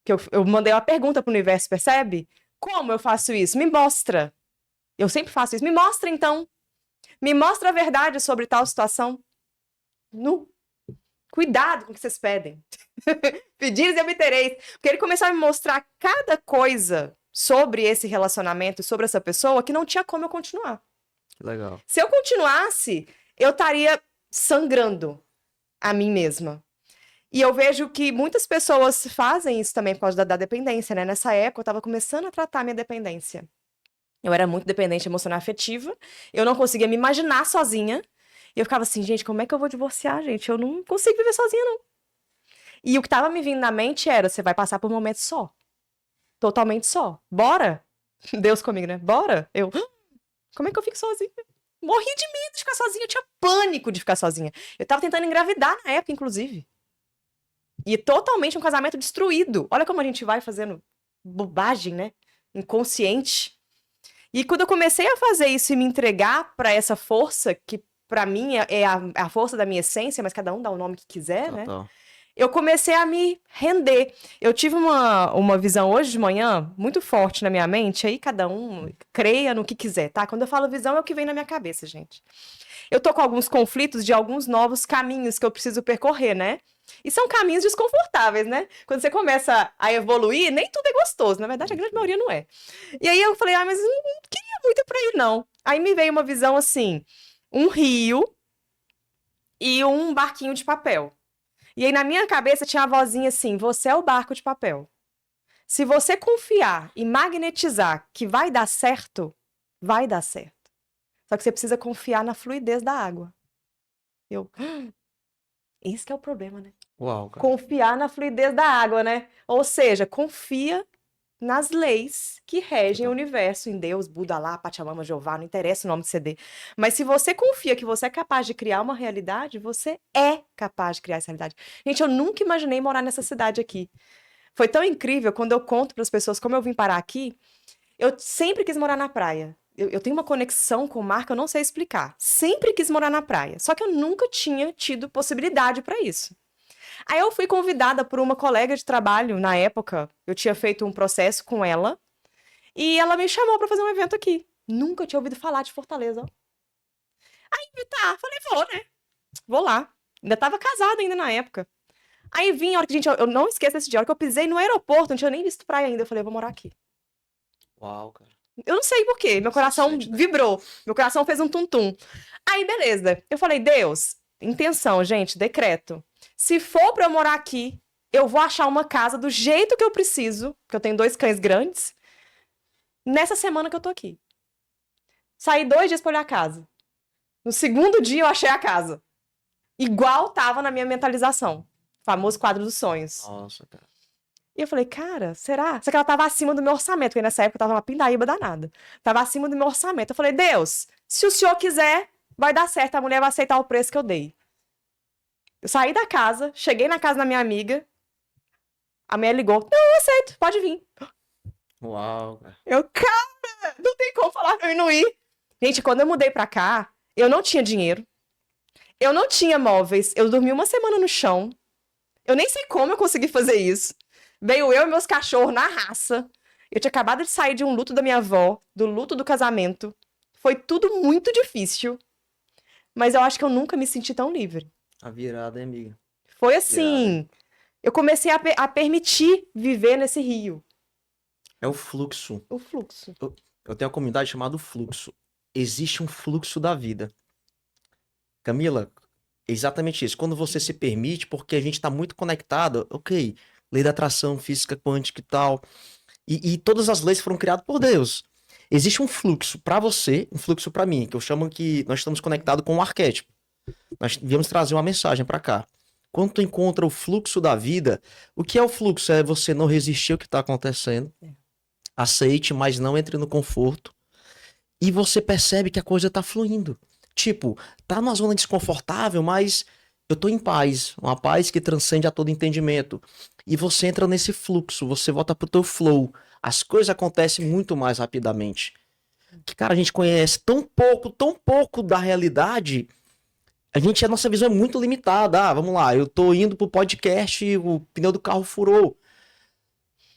Que eu mandei uma pergunta pro universo, percebe? Como eu faço isso? Me mostra. Eu sempre faço isso. Me mostra, então. Me mostra a verdade sobre tal situação. Nu. Cuidado com o que vocês pedem. Pedires e obtereis. Porque ele começou a me mostrar cada coisa sobre esse relacionamento, sobre essa pessoa, que não tinha como eu continuar. Legal. Se eu continuasse, eu estaria sangrando a mim mesma. E eu vejo que muitas pessoas fazem isso também por causa da dependência, né? Nessa época, eu tava começando a tratar minha dependência. Eu era muito dependente emocional e afetiva. Eu não conseguia me imaginar sozinha. E eu ficava assim, gente, como é que eu vou divorciar, gente? Eu não consigo viver sozinha, não. E o que tava me vindo na mente era, você vai passar por momentos só. Totalmente só. Bora? Deus comigo, né? Bora? Como é que eu fico sozinha? Morri de medo de ficar sozinha. Eu tinha pânico de ficar sozinha. Eu tava tentando engravidar na época, inclusive. E totalmente um casamento destruído. Olha como a gente vai fazendo bobagem, né? Inconsciente. E quando eu comecei a fazer isso e me entregar pra essa força, que pra mim é a força da minha essência, mas cada um dá o nome que quiser, né? Total. eu comecei a me render. Eu tive uma visão hoje de manhã muito forte na minha mente, aí cada um creia no que quiser, tá? Quando eu falo visão, é o que vem na minha cabeça, gente. Eu tô com alguns conflitos de alguns novos caminhos que eu preciso percorrer, né? E são caminhos desconfortáveis, né? Quando você começa a evoluir, nem tudo é gostoso. Na verdade, a grande maioria não é. E aí eu falei, mas eu não queria muito pra ir, não. Aí me veio uma visão assim: um rio e um barquinho de papel. E aí na minha cabeça tinha a vozinha assim: você é o barco de papel. Se você confiar e magnetizar que vai dar certo, vai dar certo. Só que você precisa confiar na fluidez da água. Eu, esse que é o problema, né? Uau, cara. Confiar na fluidez da água, né? Ou seja, confia nas leis que regem o universo, em Deus, Buda, lá, Pachamama, Jeová, não interessa o nome do CD. Mas se você confia que você é capaz de criar uma realidade, você é capaz de criar essa realidade. Gente, eu nunca imaginei morar nessa cidade aqui. Foi tão incrível quando eu conto para as pessoas como eu vim parar aqui. Eu sempre quis morar na praia. Eu tenho uma conexão com o mar que eu não sei explicar. Sempre quis morar na praia. Só que eu nunca tinha tido possibilidade para isso. Aí eu fui convidada por uma colega de trabalho na época. Eu tinha feito um processo com ela e ela me chamou para fazer um evento aqui. Nunca tinha ouvido falar de Fortaleza. Aí tá, falei, vou, né? Vou lá. Ainda tava casada ainda na época. Aí vim, a hora que, gente, eu não esqueço desse dia, a hora que eu pisei no aeroporto, não tinha nem visto praia ainda. Eu falei, eu vou morar aqui. Uau, cara. Eu não sei por quê, meu Você coração sente, né? vibrou, meu coração fez um tum-tum. Aí, beleza. Eu falei, Deus, intenção, gente, decreto. Se for pra eu morar aqui, eu vou achar uma casa do jeito que eu preciso, porque eu tenho 2 cães grandes, nessa semana que eu tô aqui. Saí 2 dias pra olhar a casa. No segundo dia eu achei a casa. Igual tava na minha mentalização. Famoso quadro dos sonhos. Nossa, cara. E eu falei, cara, será? Só que ela tava acima do meu orçamento, porque nessa época eu tava uma pindaíba danada. Tava acima do meu orçamento. Eu falei, Deus, se o senhor quiser, vai dar certo, a mulher vai aceitar o preço que eu dei. Eu saí da casa, cheguei na casa da minha amiga, a mulher ligou, não, eu aceito, pode vir. Uau, cara. Eu, cara, não tem como falar pra eu não ir. Gente, quando eu mudei pra cá, eu não tinha dinheiro, eu não tinha móveis, eu dormi uma semana no chão, eu nem sei como eu consegui fazer isso. Veio eu e meus cachorros na raça. Eu tinha acabado de sair de um luto da minha avó, do luto do casamento. Foi tudo muito difícil. Mas eu acho que eu nunca me senti tão livre. A virada, hein, amiga? Foi Virada, hein? assim. Eu comecei a permitir viver nesse rio. É o fluxo. O fluxo. Eu tenho uma comunidade chamada Fluxo. Existe um fluxo da vida. Camila, exatamente isso. Quando você se permite, porque a gente está muito conectado, ok, lei da atração, física quântica e tal, e todas as leis foram criadas por Deus. Existe um fluxo para você, um fluxo para mim, que eu chamo que nós estamos conectados com um arquétipo. Nós viemos trazer uma mensagem para cá. Quando tu encontra o fluxo da vida, o que é o fluxo? É você não resistir ao que está acontecendo, aceite, mas não entre no conforto, e você percebe que a coisa tá fluindo. Tipo, tá numa zona desconfortável, mas eu tô em paz. Uma paz que transcende a todo entendimento. E você entra nesse fluxo, você volta pro teu flow. As coisas acontecem muito mais rapidamente. Que, cara, a gente conhece tão pouco da realidade. A nossa visão é muito limitada. Ah, vamos lá, eu tô indo pro podcast e o pneu do carro furou.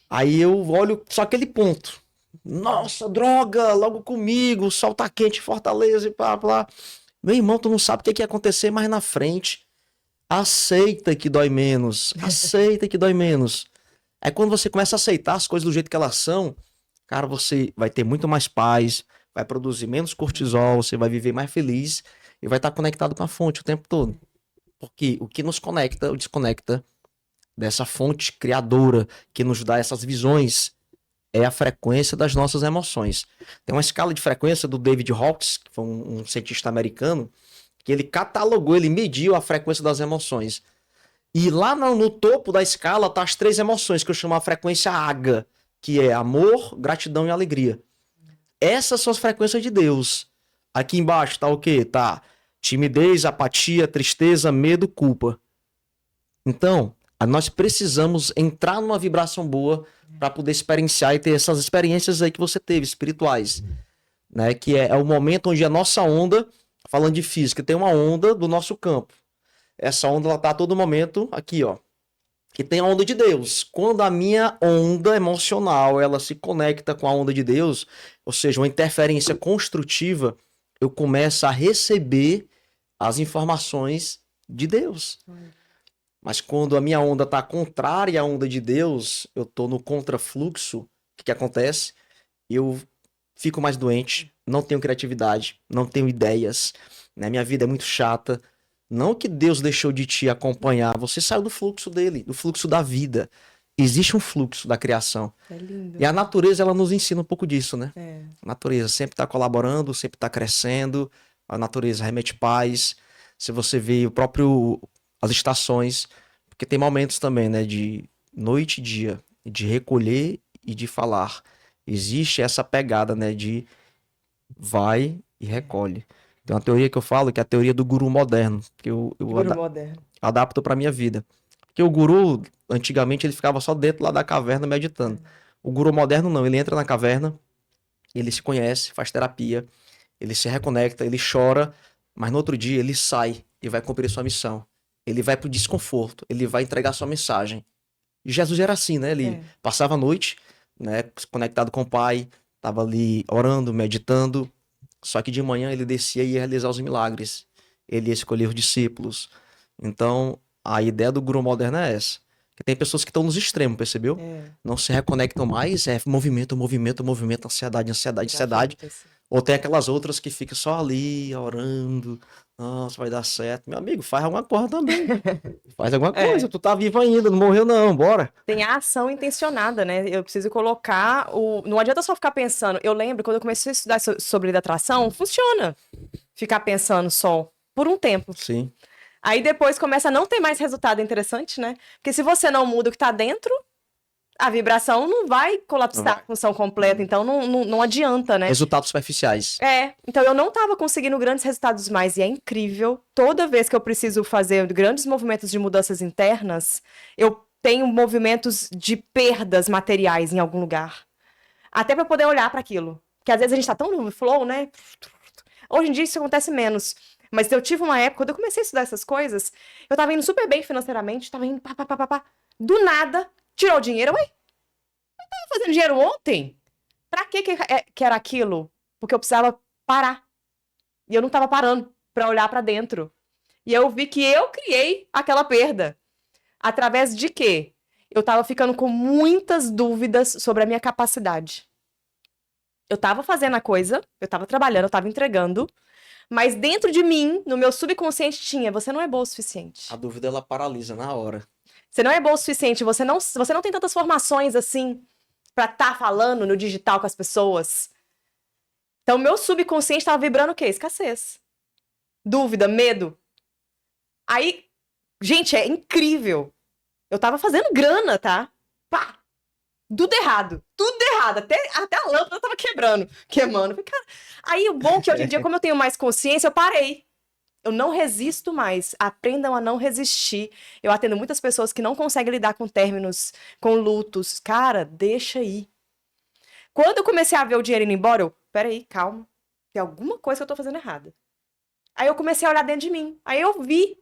Aí eu olho só aquele ponto. Nossa, droga, logo comigo, o sol tá quente em Fortaleza e blá, blá. Meu irmão, tu não sabe o que ia acontecer mais na frente. Aceita que dói menos. Aceita que dói menos. É quando você começa a aceitar as coisas do jeito que elas são, cara, você vai ter muito mais paz, vai produzir menos cortisol, você vai viver mais feliz e vai estar conectado com a fonte o tempo todo. Porque o que nos conecta ou desconecta dessa fonte criadora que nos dá essas visões é a frequência das nossas emoções. Tem uma escala de frequência do David Hawkes, que foi um cientista americano, que ele catalogou, ele mediu a frequência das emoções. E lá no topo da escala tá as 3 emoções, que eu chamo a frequência AGA, que é amor, gratidão e alegria. Essas são as frequências de Deus. Aqui embaixo tá o quê? Tá timidez, apatia, tristeza, medo, culpa. Então, nós precisamos entrar numa vibração boa para poder experienciar e ter essas experiências aí que você teve, espirituais, né? Que é o momento onde a nossa onda, falando de física, tem uma onda do nosso campo. Essa onda, ela tá a todo momento aqui, ó. E tem a onda de Deus. Quando a minha onda emocional, ela se conecta com a onda de Deus, ou seja, uma interferência construtiva, eu começo a receber as informações de Deus. Mas quando a minha onda está contrária à onda de Deus, eu estou no contrafluxo, o que acontece? Eu fico mais doente, não tenho criatividade, não tenho ideias, né? Minha vida é muito chata. Não que Deus deixou de te acompanhar, você saiu do fluxo dele, do fluxo da vida. Existe um fluxo da criação. É lindo. E a natureza, ela nos ensina um pouco disso, né? É. A natureza sempre está colaborando, sempre está crescendo. A natureza remete paz. Se você vê as estações, porque tem momentos também, né, de noite e dia, de recolher e de falar. Existe essa pegada, né, de vai e recolhe. Tem uma teoria que eu falo, que é a teoria do guru moderno, que eu Guru moderno. adapto para minha vida. Porque o guru, antigamente, ele ficava só dentro lá da caverna meditando. O guru moderno não, ele entra na caverna, ele se conhece, faz terapia, ele se reconecta, ele chora, mas no outro dia ele sai e vai cumprir sua missão. Ele vai pro desconforto, ele vai entregar sua mensagem. E Jesus era assim, né? Ele passava a noite, né, conectado com o Pai, estava ali orando, meditando, só que de manhã ele descia e ia realizar os milagres. Ele ia escolher os discípulos. Então, a ideia do guru moderno é essa. Que tem pessoas que estão nos extremos, percebeu? Não se reconectam mais, é movimento, movimento, movimento, ansiedade, ansiedade, ansiedade. Ou tem aquelas outras que ficam só ali, orando. Nossa, vai dar certo. Meu amigo, faz alguma coisa também. Faz alguma coisa. Tu tá vivo ainda, não morreu não, bora. Tem a ação intencionada, né? Eu preciso colocar o... Não adianta só ficar pensando. Eu lembro, quando eu comecei a estudar sobre lei da atração, funciona ficar pensando só por um tempo. Sim. Aí depois começa a não ter mais resultado interessante, né? Porque se você não muda o que tá dentro, a vibração não vai colapsar a função completa. Então não adianta, né? Resultados superficiais. Então eu não tava conseguindo grandes resultados mais. E é incrível. Toda vez que eu preciso fazer grandes movimentos de mudanças internas, eu tenho movimentos de perdas materiais em algum lugar. Até pra poder olhar para aquilo. Porque às vezes a gente tá tão no flow, né? Hoje em dia isso acontece menos. Mas eu tive uma época, quando eu comecei a estudar essas coisas, eu tava indo super bem financeiramente, tava indo pá. Do nada, tirou o dinheiro. Ué, eu tava fazendo dinheiro ontem? Pra que era aquilo? Porque eu precisava parar. E eu não tava parando pra olhar pra dentro. E eu vi que eu criei aquela perda. Através de quê? Eu tava ficando com muitas dúvidas sobre a minha capacidade. Eu tava fazendo a coisa, eu tava trabalhando, eu tava entregando, mas dentro de mim, no meu subconsciente, tinha: você não é boa o suficiente. A dúvida, ela paralisa na hora. Você não é boa o suficiente, você não tem tantas formações assim pra estar falando no digital com as pessoas. Então, meu subconsciente tava vibrando o quê? Escassez. Dúvida, medo. Aí, gente, é incrível. Eu tava fazendo grana, tá? Pá! Tudo errado. Tudo errado. Até a lâmpada tava queimando. Cara, aí o bom é que hoje em dia, como eu tenho mais consciência, eu parei. Eu não resisto mais. Aprendam a não resistir. Eu atendo muitas pessoas que não conseguem lidar com términos, com lutos. Cara, deixa aí. Quando eu comecei a ver o dinheiro indo embora, peraí, calma. Tem alguma coisa que eu tô fazendo errada. Aí eu comecei a olhar dentro de mim. Aí eu vi,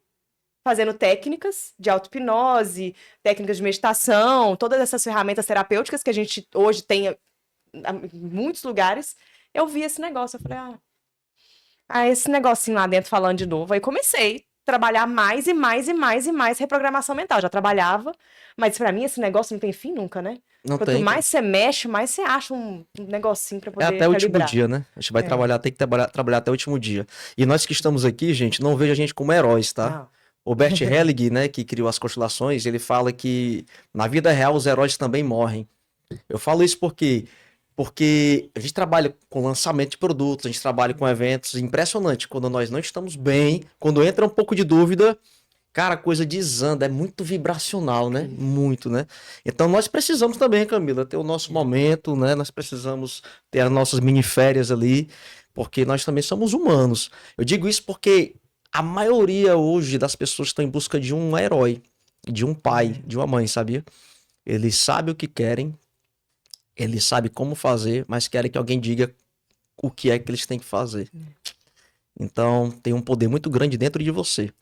fazendo técnicas de auto-hipnose, técnicas de meditação, todas essas ferramentas terapêuticas que a gente hoje tem em muitos lugares. Eu vi esse negócio, eu falei, esse negocinho lá dentro falando de novo. Aí comecei a trabalhar mais e mais reprogramação mental. Já trabalhava, mas pra mim esse negócio não tem fim nunca, né? Não Quanto tem. mais você mexe, mais você acha um negocinho pra poder até o último calibrar. dia, né? A gente vai trabalhar, tem que trabalhar até o último dia. E nós que estamos aqui, gente, não veja a gente como heróis, tá? Não. O Bert Helling, né, que criou as constelações, ele fala que na vida real os heróis também morrem. Eu falo isso porque a gente trabalha com lançamento de produtos, a gente trabalha com eventos, impressionante. Quando nós não estamos bem, quando entra um pouco de dúvida, cara, a coisa desanda, é muito vibracional, né? Muito, né? Então nós precisamos também, Camila, ter o nosso momento, né? Nós precisamos ter as nossas mini férias ali, porque nós também somos humanos. Eu digo isso porque a maioria hoje das pessoas estão em busca de um herói, de um pai, de uma mãe, sabia? Eles sabem o que querem, eles sabem como fazer, mas querem que alguém diga o que é que eles têm que fazer. Então, tem um poder muito grande dentro de você.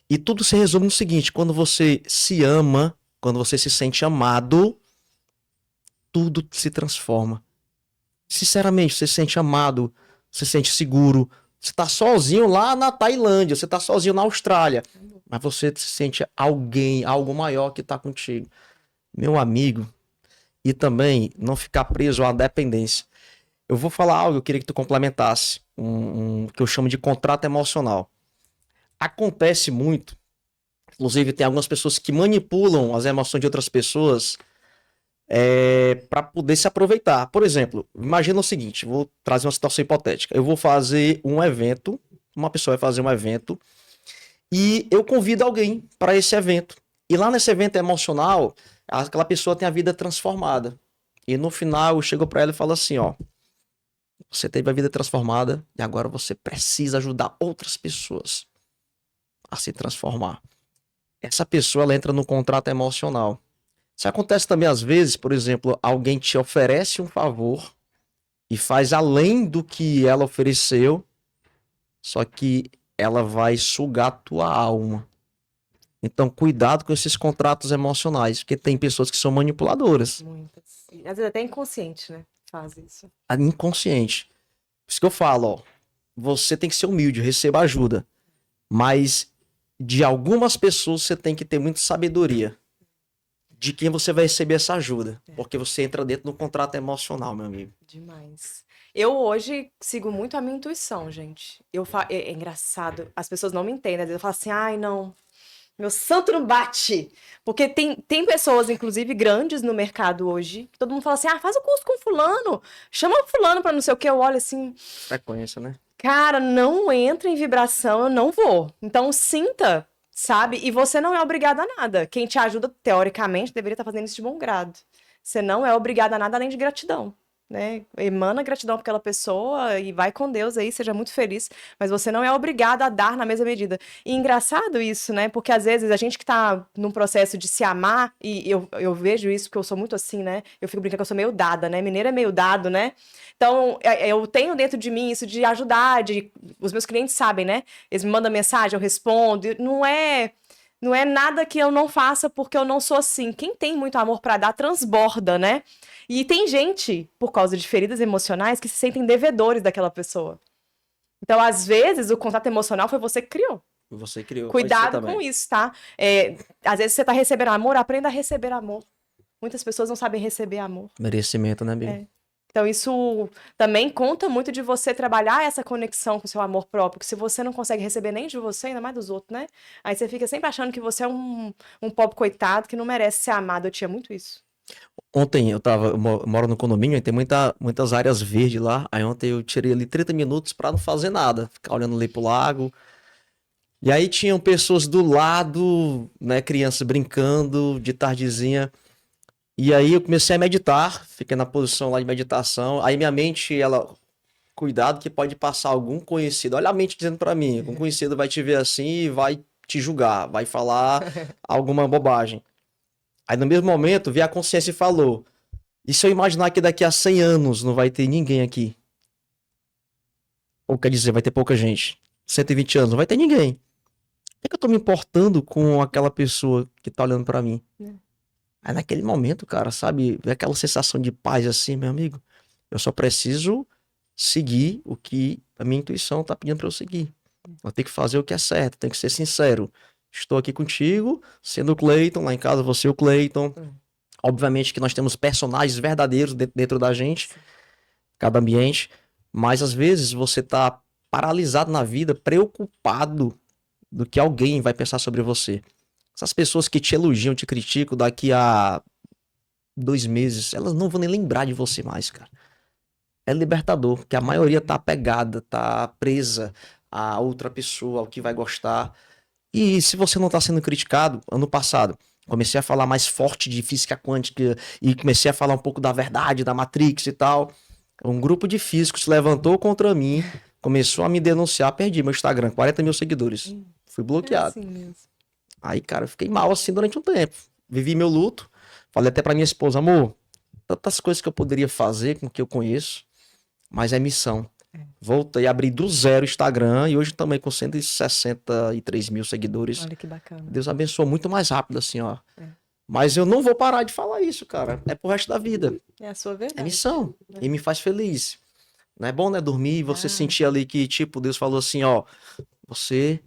E tudo se resume no seguinte: quando você se ama, Quando você se sente amado, tudo se transforma. Sinceramente, você se sente amado, você se sente seguro. Você tá sozinho lá na Tailândia, você tá sozinho na Austrália, mas você se sente alguém, algo maior que tá contigo. Meu amigo, e também não ficar preso à dependência. Eu vou falar algo, eu queria que tu complementasse, que eu chamo de contrato emocional. Acontece muito, inclusive tem algumas pessoas que manipulam as emoções de outras pessoas para poder se aproveitar. Por exemplo, imagina o seguinte, vou trazer uma situação hipotética. Eu vou fazer um evento, uma pessoa vai fazer um evento e eu convido alguém para esse evento. E lá nesse evento emocional, aquela pessoa tem a vida transformada. E no final eu chego para ela e falo assim, ó, você teve a vida transformada e agora você precisa ajudar outras pessoas a se transformar. Essa pessoa ela entra no contrato emocional. Isso acontece também às vezes, por exemplo, alguém te oferece um favor e faz além do que ela ofereceu, só que ela vai sugar a tua alma. Então, cuidado com esses contratos emocionais, porque tem pessoas que são manipuladoras. Muitas. E às vezes até inconsciente, né? Faz isso. Inconsciente. Por isso que eu falo, ó, você tem que ser humilde, receba ajuda. Mas de algumas pessoas você tem que ter muita sabedoria de quem você vai receber essa ajuda. Porque você entra dentro do contrato emocional, meu amigo. Demais. Eu hoje sigo muito a minha intuição, gente. É engraçado, as pessoas não me entendem. Às vezes eu falo assim, ai, não, meu santo não bate. Porque tem pessoas, inclusive, grandes no mercado hoje, que todo mundo fala assim, ah, faz o curso com fulano, chama o fulano pra não sei o que. Eu olho assim, Frequência, né? cara, não entra em vibração, eu não vou. Então sinta, sabe? E você não é obrigado a nada. Quem te ajuda, teoricamente, deveria estar fazendo isso de bom grado. Você não é obrigado a nada além de gratidão, né? Emana gratidão por aquela pessoa e vai com Deus aí, seja muito feliz. Mas você não é obrigado a dar na mesma medida. E engraçado isso, né? Porque às vezes a gente que tá num processo de se amar, e eu vejo isso porque eu sou muito assim, né? Eu fico brincando que eu sou meio dada, né? Mineiro é meio dado, né? Então, eu tenho dentro de mim isso de ajudar, os meus clientes sabem, né? Eles me mandam mensagem, eu respondo. Não é nada que eu não faça porque eu não sou assim. Quem tem muito amor pra dar transborda, né? E tem gente, por causa de feridas emocionais, que se sentem devedores daquela pessoa. Então, às vezes, o contato emocional foi você que criou. Você criou, pode ser Cuidado também. com isso, tá? Às vezes você tá recebendo amor, aprenda a receber amor. Muitas pessoas não sabem receber amor. Merecimento, né, amigo? Então, isso também conta muito de você trabalhar essa conexão com o seu amor próprio, que se você não consegue receber nem de você, ainda mais dos outros, né? Aí você fica sempre achando que você é um pobre coitado que não merece ser amado. Eu tinha muito isso. Ontem eu moro no condomínio e tem muitas áreas verdes lá. Aí ontem eu tirei ali 30 minutos pra não fazer nada, ficar olhando ali pro lago. E aí tinham pessoas do lado, né, crianças brincando de tardezinha. E aí eu comecei a meditar, fiquei na posição lá de meditação. Aí minha mente, ela, cuidado que pode passar algum conhecido. Olha a mente dizendo pra mim, algum conhecido vai te ver assim e vai te julgar, vai falar alguma bobagem. Aí no mesmo momento, veio a consciência e falou: e se eu imaginar que daqui a 100 anos não vai ter ninguém aqui? Ou quer dizer, vai ter pouca gente. 120 anos, não vai ter ninguém. Por que eu tô me importando com aquela pessoa que tá olhando pra mim? Aí naquele momento, cara, sabe, aquela sensação de paz assim, meu amigo. Eu só preciso seguir o que a minha intuição tá pedindo pra eu seguir. Eu tenho que fazer o que é certo, tenho que ser sincero. Estou aqui contigo, sendo o Cleiton, lá em casa você é o Cleiton. Obviamente que nós temos personagens verdadeiros dentro da gente, cada ambiente, mas às vezes você tá paralisado na vida, preocupado do que alguém vai pensar sobre você. Essas pessoas que te elogiam, te criticam, daqui a 2 meses, elas não vão nem lembrar de você mais, cara. É libertador, porque a maioria tá apegada, tá presa a outra pessoa, ao que vai gostar. E se você não tá sendo criticado, ano passado, comecei a falar mais forte de física quântica e comecei a falar um pouco da verdade, da Matrix e tal. Um grupo de físicos se levantou contra mim, começou a me denunciar, perdi meu Instagram, 40 mil seguidores. Fui É bloqueado. assim mesmo. Aí, cara, eu fiquei mal assim durante um tempo. Vivi meu luto. Falei até pra minha esposa, amor, tantas coisas que eu poderia fazer com o que eu conheço, mas é missão. Voltei a abrir do zero o Instagram e hoje também com 163 mil seguidores. Olha que bacana. Deus abençoou muito mais rápido, assim, ó. Mas eu não vou parar de falar isso, cara. É pro resto da vida. É a sua É verdade. missão. E me faz feliz. Não é bom, né? Dormir e você sentir ali que, tipo, Deus falou assim, ó, você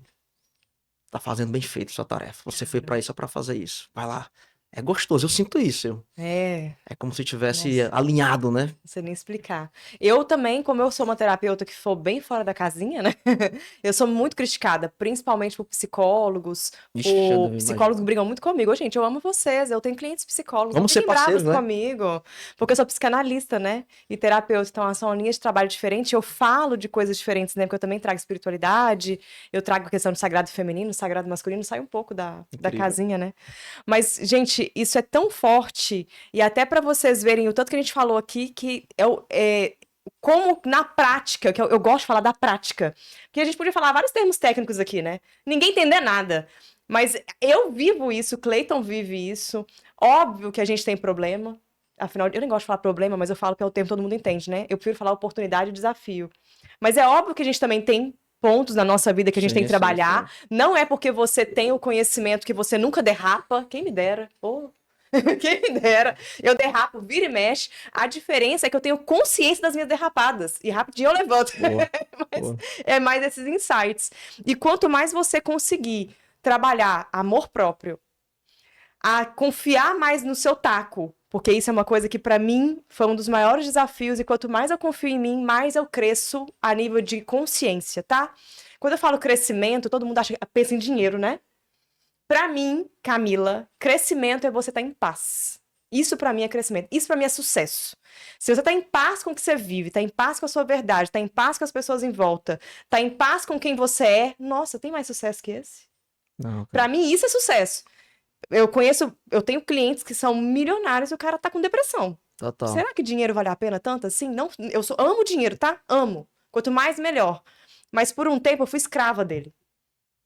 tá fazendo bem feito sua tarefa. Você foi pra isso, é pra fazer isso. Vai lá. É gostoso, eu sinto isso. É. É como se tivesse Nossa. alinhado, né? Não sei nem explicar. Eu também, como eu sou uma terapeuta que for bem fora da casinha, né? Eu sou muito criticada, principalmente por psicólogos, Ixi, eu por não psicólogos imagino. que brigam muito comigo. Ô, gente, eu amo vocês, eu tenho clientes psicólogos, não Vamos ser fiquem bravos parceiros, né? comigo, porque eu sou psicanalista, né? E terapeuta, então são linhas de trabalho diferentes. Eu falo de coisas diferentes, né? Porque eu também trago espiritualidade, eu trago a questão do sagrado feminino, sagrado masculino, sai um pouco da Incrível. casinha, né? Mas, gente, isso é tão forte. E até para vocês verem o tanto que a gente falou aqui, que como na prática, que eu gosto de falar da prática, porque a gente podia falar vários termos técnicos aqui, né? Ninguém entender nada. Mas eu vivo isso, o Cleiton vive isso. Óbvio que a gente tem problema. Afinal, eu nem gosto de falar problema, mas eu falo que é o termo que todo mundo entende, né? Eu prefiro falar oportunidade e desafio. Mas é óbvio que a gente também tem pontos na nossa vida que a gente tem Sim, que sim, trabalhar. sim. Não é porque você tem o conhecimento que você nunca derrapa. Quem me dera. Pô, quem me dera. Eu derrapo, vira e mexe. A diferença é que eu tenho consciência das minhas derrapadas. E rapidinho eu levanto. Boa, Mas boa. é mais esses insights. E quanto mais você conseguir trabalhar amor próprio, a confiar mais no seu taco, porque isso é uma coisa que pra mim foi um dos maiores desafios, e quanto mais eu confio em mim, mais eu cresço a nível de consciência, tá? Quando eu falo crescimento, todo mundo pensa em dinheiro, né? Pra mim, Camila, crescimento é você estar em paz. Isso pra mim é crescimento. Isso pra mim é sucesso. Se você tá em paz com o que você vive, tá em paz com a sua verdade, tá em paz com as pessoas em volta, tá em paz com quem você é, nossa, tem mais sucesso que esse? Não, Pra cara. mim isso é sucesso. Eu tenho clientes que são milionários e o cara tá com depressão. Total. Será que dinheiro vale a pena tanto assim? Não, amo dinheiro, tá? Amo. Quanto mais melhor. Mas por um tempo eu fui escrava dele.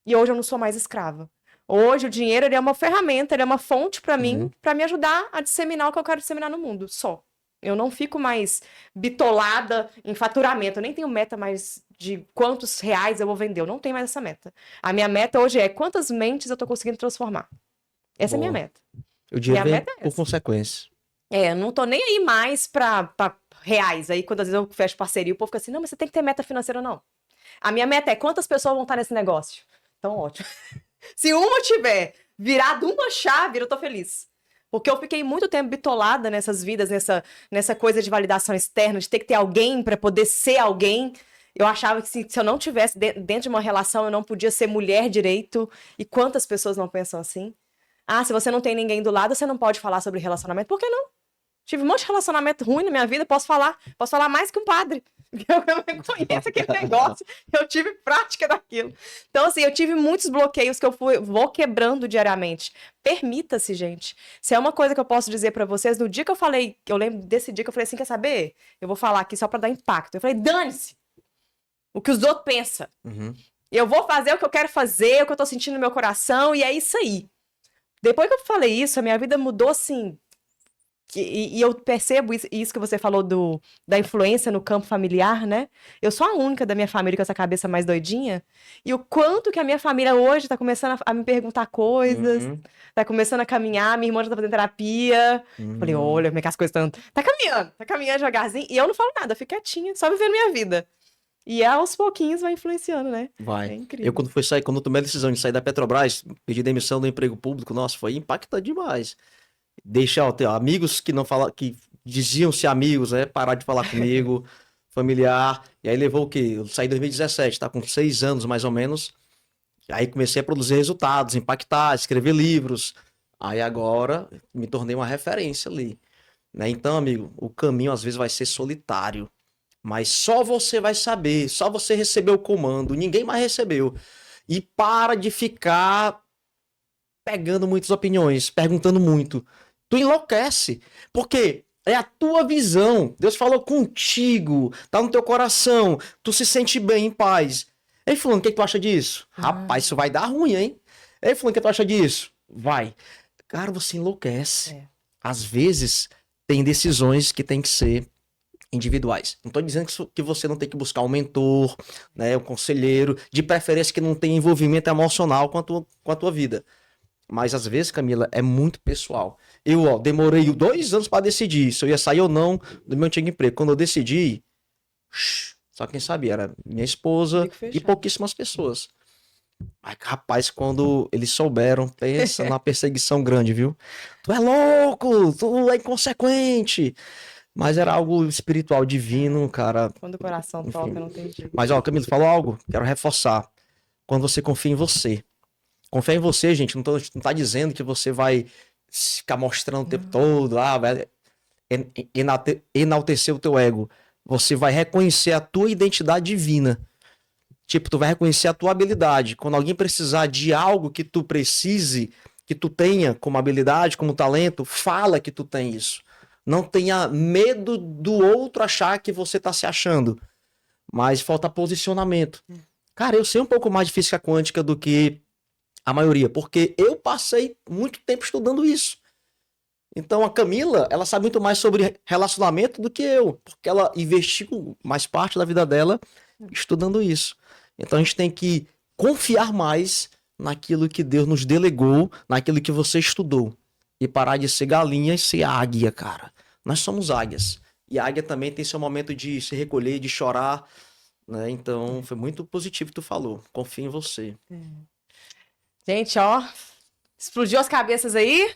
E hoje eu não sou mais escrava. Hoje o dinheiro ele é uma ferramenta, ele é uma fonte pra mim, Uhum. pra me ajudar a disseminar o que eu quero disseminar no mundo, só. Eu não fico mais bitolada em faturamento, eu nem tenho meta mais de quantos reais eu vou vender, eu não tenho mais essa meta. A minha meta hoje é quantas mentes eu tô conseguindo transformar. Essa é a minha Boa. meta. O dinheiro Minha vem meta é por essa. consequência. Eu não tô nem aí mais pra reais. Aí, quando às vezes eu fecho parceria, o povo fica assim, não, mas você tem que ter meta financeira, não. A minha meta é quantas pessoas vão estar nesse negócio. Então, ótimo. Se uma tiver virado uma chave, eu tô feliz. Porque eu fiquei muito tempo bitolada nessas vidas, nessa coisa de validação externa, de ter que ter alguém para poder ser alguém. Eu achava que se eu não tivesse dentro de uma relação, eu não podia ser mulher direito. E quantas pessoas não pensam assim? Ah, se você não tem ninguém do lado, você não pode falar sobre relacionamento. Por que não? Tive um monte de relacionamento ruim na minha vida, posso falar mais que um padre. Eu conheço aquele negócio, eu tive prática daquilo. Então, assim, eu tive muitos bloqueios que vou quebrando diariamente. Permita-se, gente. Se é uma coisa que eu posso dizer pra vocês, no dia que eu falei, eu lembro desse dia que eu falei assim, quer saber? Eu vou falar aqui só pra dar impacto. Eu falei, dane-se o que os outros pensam. Uhum. Eu vou fazer o que eu quero fazer, o que eu tô sentindo no meu coração, e é isso aí. Depois que eu falei isso, a minha vida mudou assim. E eu percebo isso que você falou da influência no campo familiar, né? Eu sou a única da minha família com essa cabeça mais doidinha. E o quanto que a minha família hoje tá começando a me perguntar coisas, Uhum. tá começando a caminhar, minha irmã já tá fazendo terapia. Falei, Uhum. olha, como é que as coisas estão. Tá caminhando devagarzinho. E eu não falo nada, eu fico quietinha, só vivendo minha vida. E aos pouquinhos vai influenciando, né? É Vai. Eu incrível. quando eu tomei a decisão de sair da Petrobras, pedir demissão do emprego público, nossa, foi impactante demais. Deixar, ter amigos que não falam, que diziam ser amigos, né? Parar de falar comigo, familiar. E aí levou o quê? Eu saí em 2017, tá com 6 anos mais ou menos. Aí comecei a produzir resultados, impactar, escrever livros. Aí agora me tornei uma referência ali, né? Então, amigo, o caminho às vezes vai ser solitário, mas só você vai saber, só você recebeu o comando, ninguém mais recebeu. E para de ficar pegando muitas opiniões, perguntando muito. Tu enlouquece, porque é a tua visão. Deus falou contigo, tá no teu coração, tu se sente bem, em paz. Ei, fulano, o que tu acha disso? Ah, Rapaz, isso vai dar ruim, hein? Ei, fulano, o que tu acha disso? Vai. Cara, você enlouquece. é. Às vezes, tem decisões que tem que ser individuais. Não tô dizendo que você não tem que buscar um mentor, né, um conselheiro, de preferência que não tenha envolvimento emocional com a tua vida. Mas às vezes, Camila, é muito pessoal. Eu, ó, demorei 2 anos pra decidir se eu ia sair ou não do meu antigo emprego. Quando eu decidi, só quem sabia era minha esposa Bico e fechado. pouquíssimas pessoas. Mas, rapaz, quando eles souberam, pensa numa perseguição grande, viu? Tu é louco, tu é inconsequente. Mas era algo espiritual, divino, cara. Quando o coração Enfim. toca, não tem jeito. Mas, ó, Camilo, falou algo, quero reforçar. Quando você confia em você. Confiar em você, gente, não tá dizendo que você vai ficar mostrando o tempo todo, vai enaltecer o teu ego. Você vai reconhecer a tua identidade divina. Tipo, tu vai reconhecer a tua habilidade. Quando alguém precisar de algo que tu precise, que tu tenha como habilidade, como talento, fala que tu tem isso. Não tenha medo do outro achar que você tá se achando. Mas falta posicionamento. Cara, eu sei um pouco mais de física quântica do que a maioria, porque eu passei muito tempo estudando isso. Então a Camila, ela sabe muito mais sobre relacionamento do que eu, porque ela investiu mais parte da vida dela estudando isso. Então a gente tem que confiar mais naquilo que Deus nos delegou, naquilo que você estudou. E parar de ser galinha e ser águia, cara. Nós somos águias. E a águia também tem seu momento de se recolher, de chorar, né? Então foi muito positivo que tu falou. Confia em você. Gente, ó, explodiu as cabeças aí?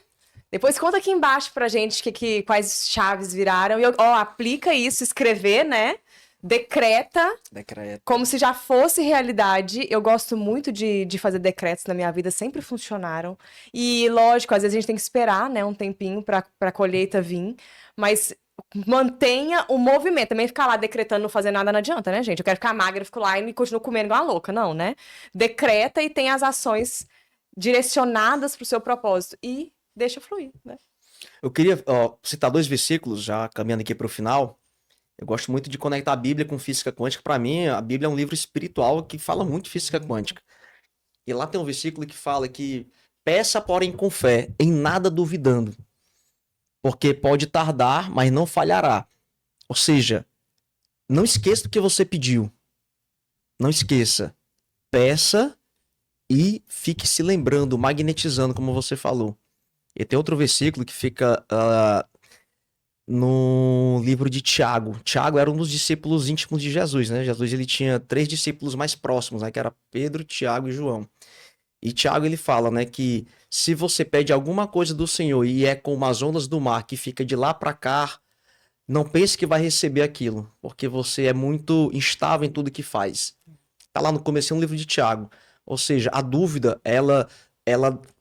Depois conta aqui embaixo pra gente quais chaves viraram. E, ó, aplica isso, escrever, né? Decreta, Decreto. como se já fosse realidade. Eu gosto muito de fazer decretos na minha vida, sempre funcionaram. E, lógico, às vezes a gente tem que esperar, né, um tempinho pra colheita vir. Mas mantenha o movimento. Também ficar lá decretando, não fazer nada, não adianta, né, gente? Eu quero ficar magra, eu fico lá e continuo comendo igual uma louca. Não, né? Decreta e tem as ações direcionadas pro seu propósito. E deixa fluir, né? Eu queria citar 2 versículos, já caminhando aqui para o final. Eu gosto muito de conectar a Bíblia com física quântica. Para mim, a Bíblia é um livro espiritual que fala muito de física quântica. E lá tem um versículo que fala que peça, porém, com fé, em nada duvidando. Porque pode tardar, mas não falhará. Ou seja, não esqueça do que você pediu. Não esqueça. Peça e fique se lembrando, magnetizando, como você falou. E tem outro versículo que fica no livro de Tiago. Tiago era um dos discípulos íntimos de Jesus, né? Jesus ele tinha 3 discípulos mais próximos, né? Que era Pedro, Tiago e João. E Tiago ele fala, né? Que se você pede alguma coisa do Senhor e é como as ondas do mar que fica de lá para cá, não pense que vai receber aquilo, porque você é muito instável em tudo que faz. Tá lá no começo do livro de Tiago. Ou seja, a dúvida, ela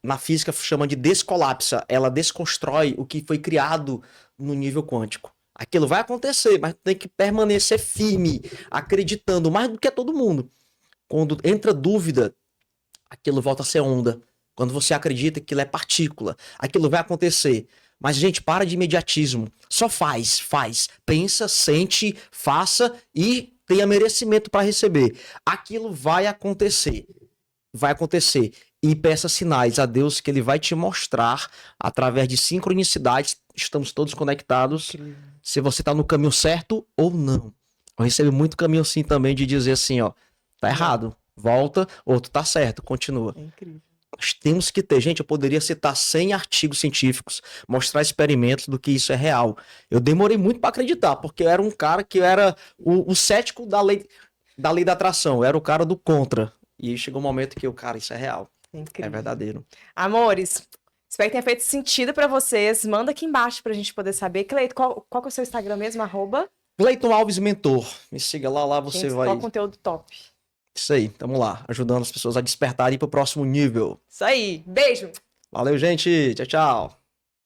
na física chama de descolapsa, ela desconstrói o que foi criado no nível quântico. Aquilo vai acontecer, mas tem que permanecer firme, acreditando mais do que todo mundo. Quando entra dúvida, aquilo volta a ser onda. Quando você acredita que aquilo é partícula, aquilo vai acontecer. Mas, gente, para de imediatismo. Só faz, faz. Pensa, sente, faça e tenha merecimento para receber. Aquilo vai acontecer. Vai acontecer. E peça sinais a Deus que ele vai te mostrar através de sincronicidades. Estamos todos conectados. Se você está no caminho certo ou não. Eu recebo muito caminho assim também de dizer assim, ó, tá errado, volta, ou tu tá certo, continua. É incrível. Nós temos que ter, gente, eu poderia citar 100 artigos científicos, mostrar experimentos do que isso é real. Eu demorei muito para acreditar, porque eu era um cara que era o cético da lei da atração, eu era o cara do contra. E chegou um momento que cara, isso é real, É é incrível. verdadeiro. Amores, espero que tenha feito sentido pra vocês. Manda aqui embaixo pra gente poder saber. Cleito, qual que é o seu Instagram mesmo? @ Cleiton Alves Mentor, me siga lá você Gente, vai... só conteúdo top. Isso aí, tamo lá, ajudando as pessoas a despertarem pro próximo nível. Isso aí. Beijo! Valeu, gente, tchau, tchau.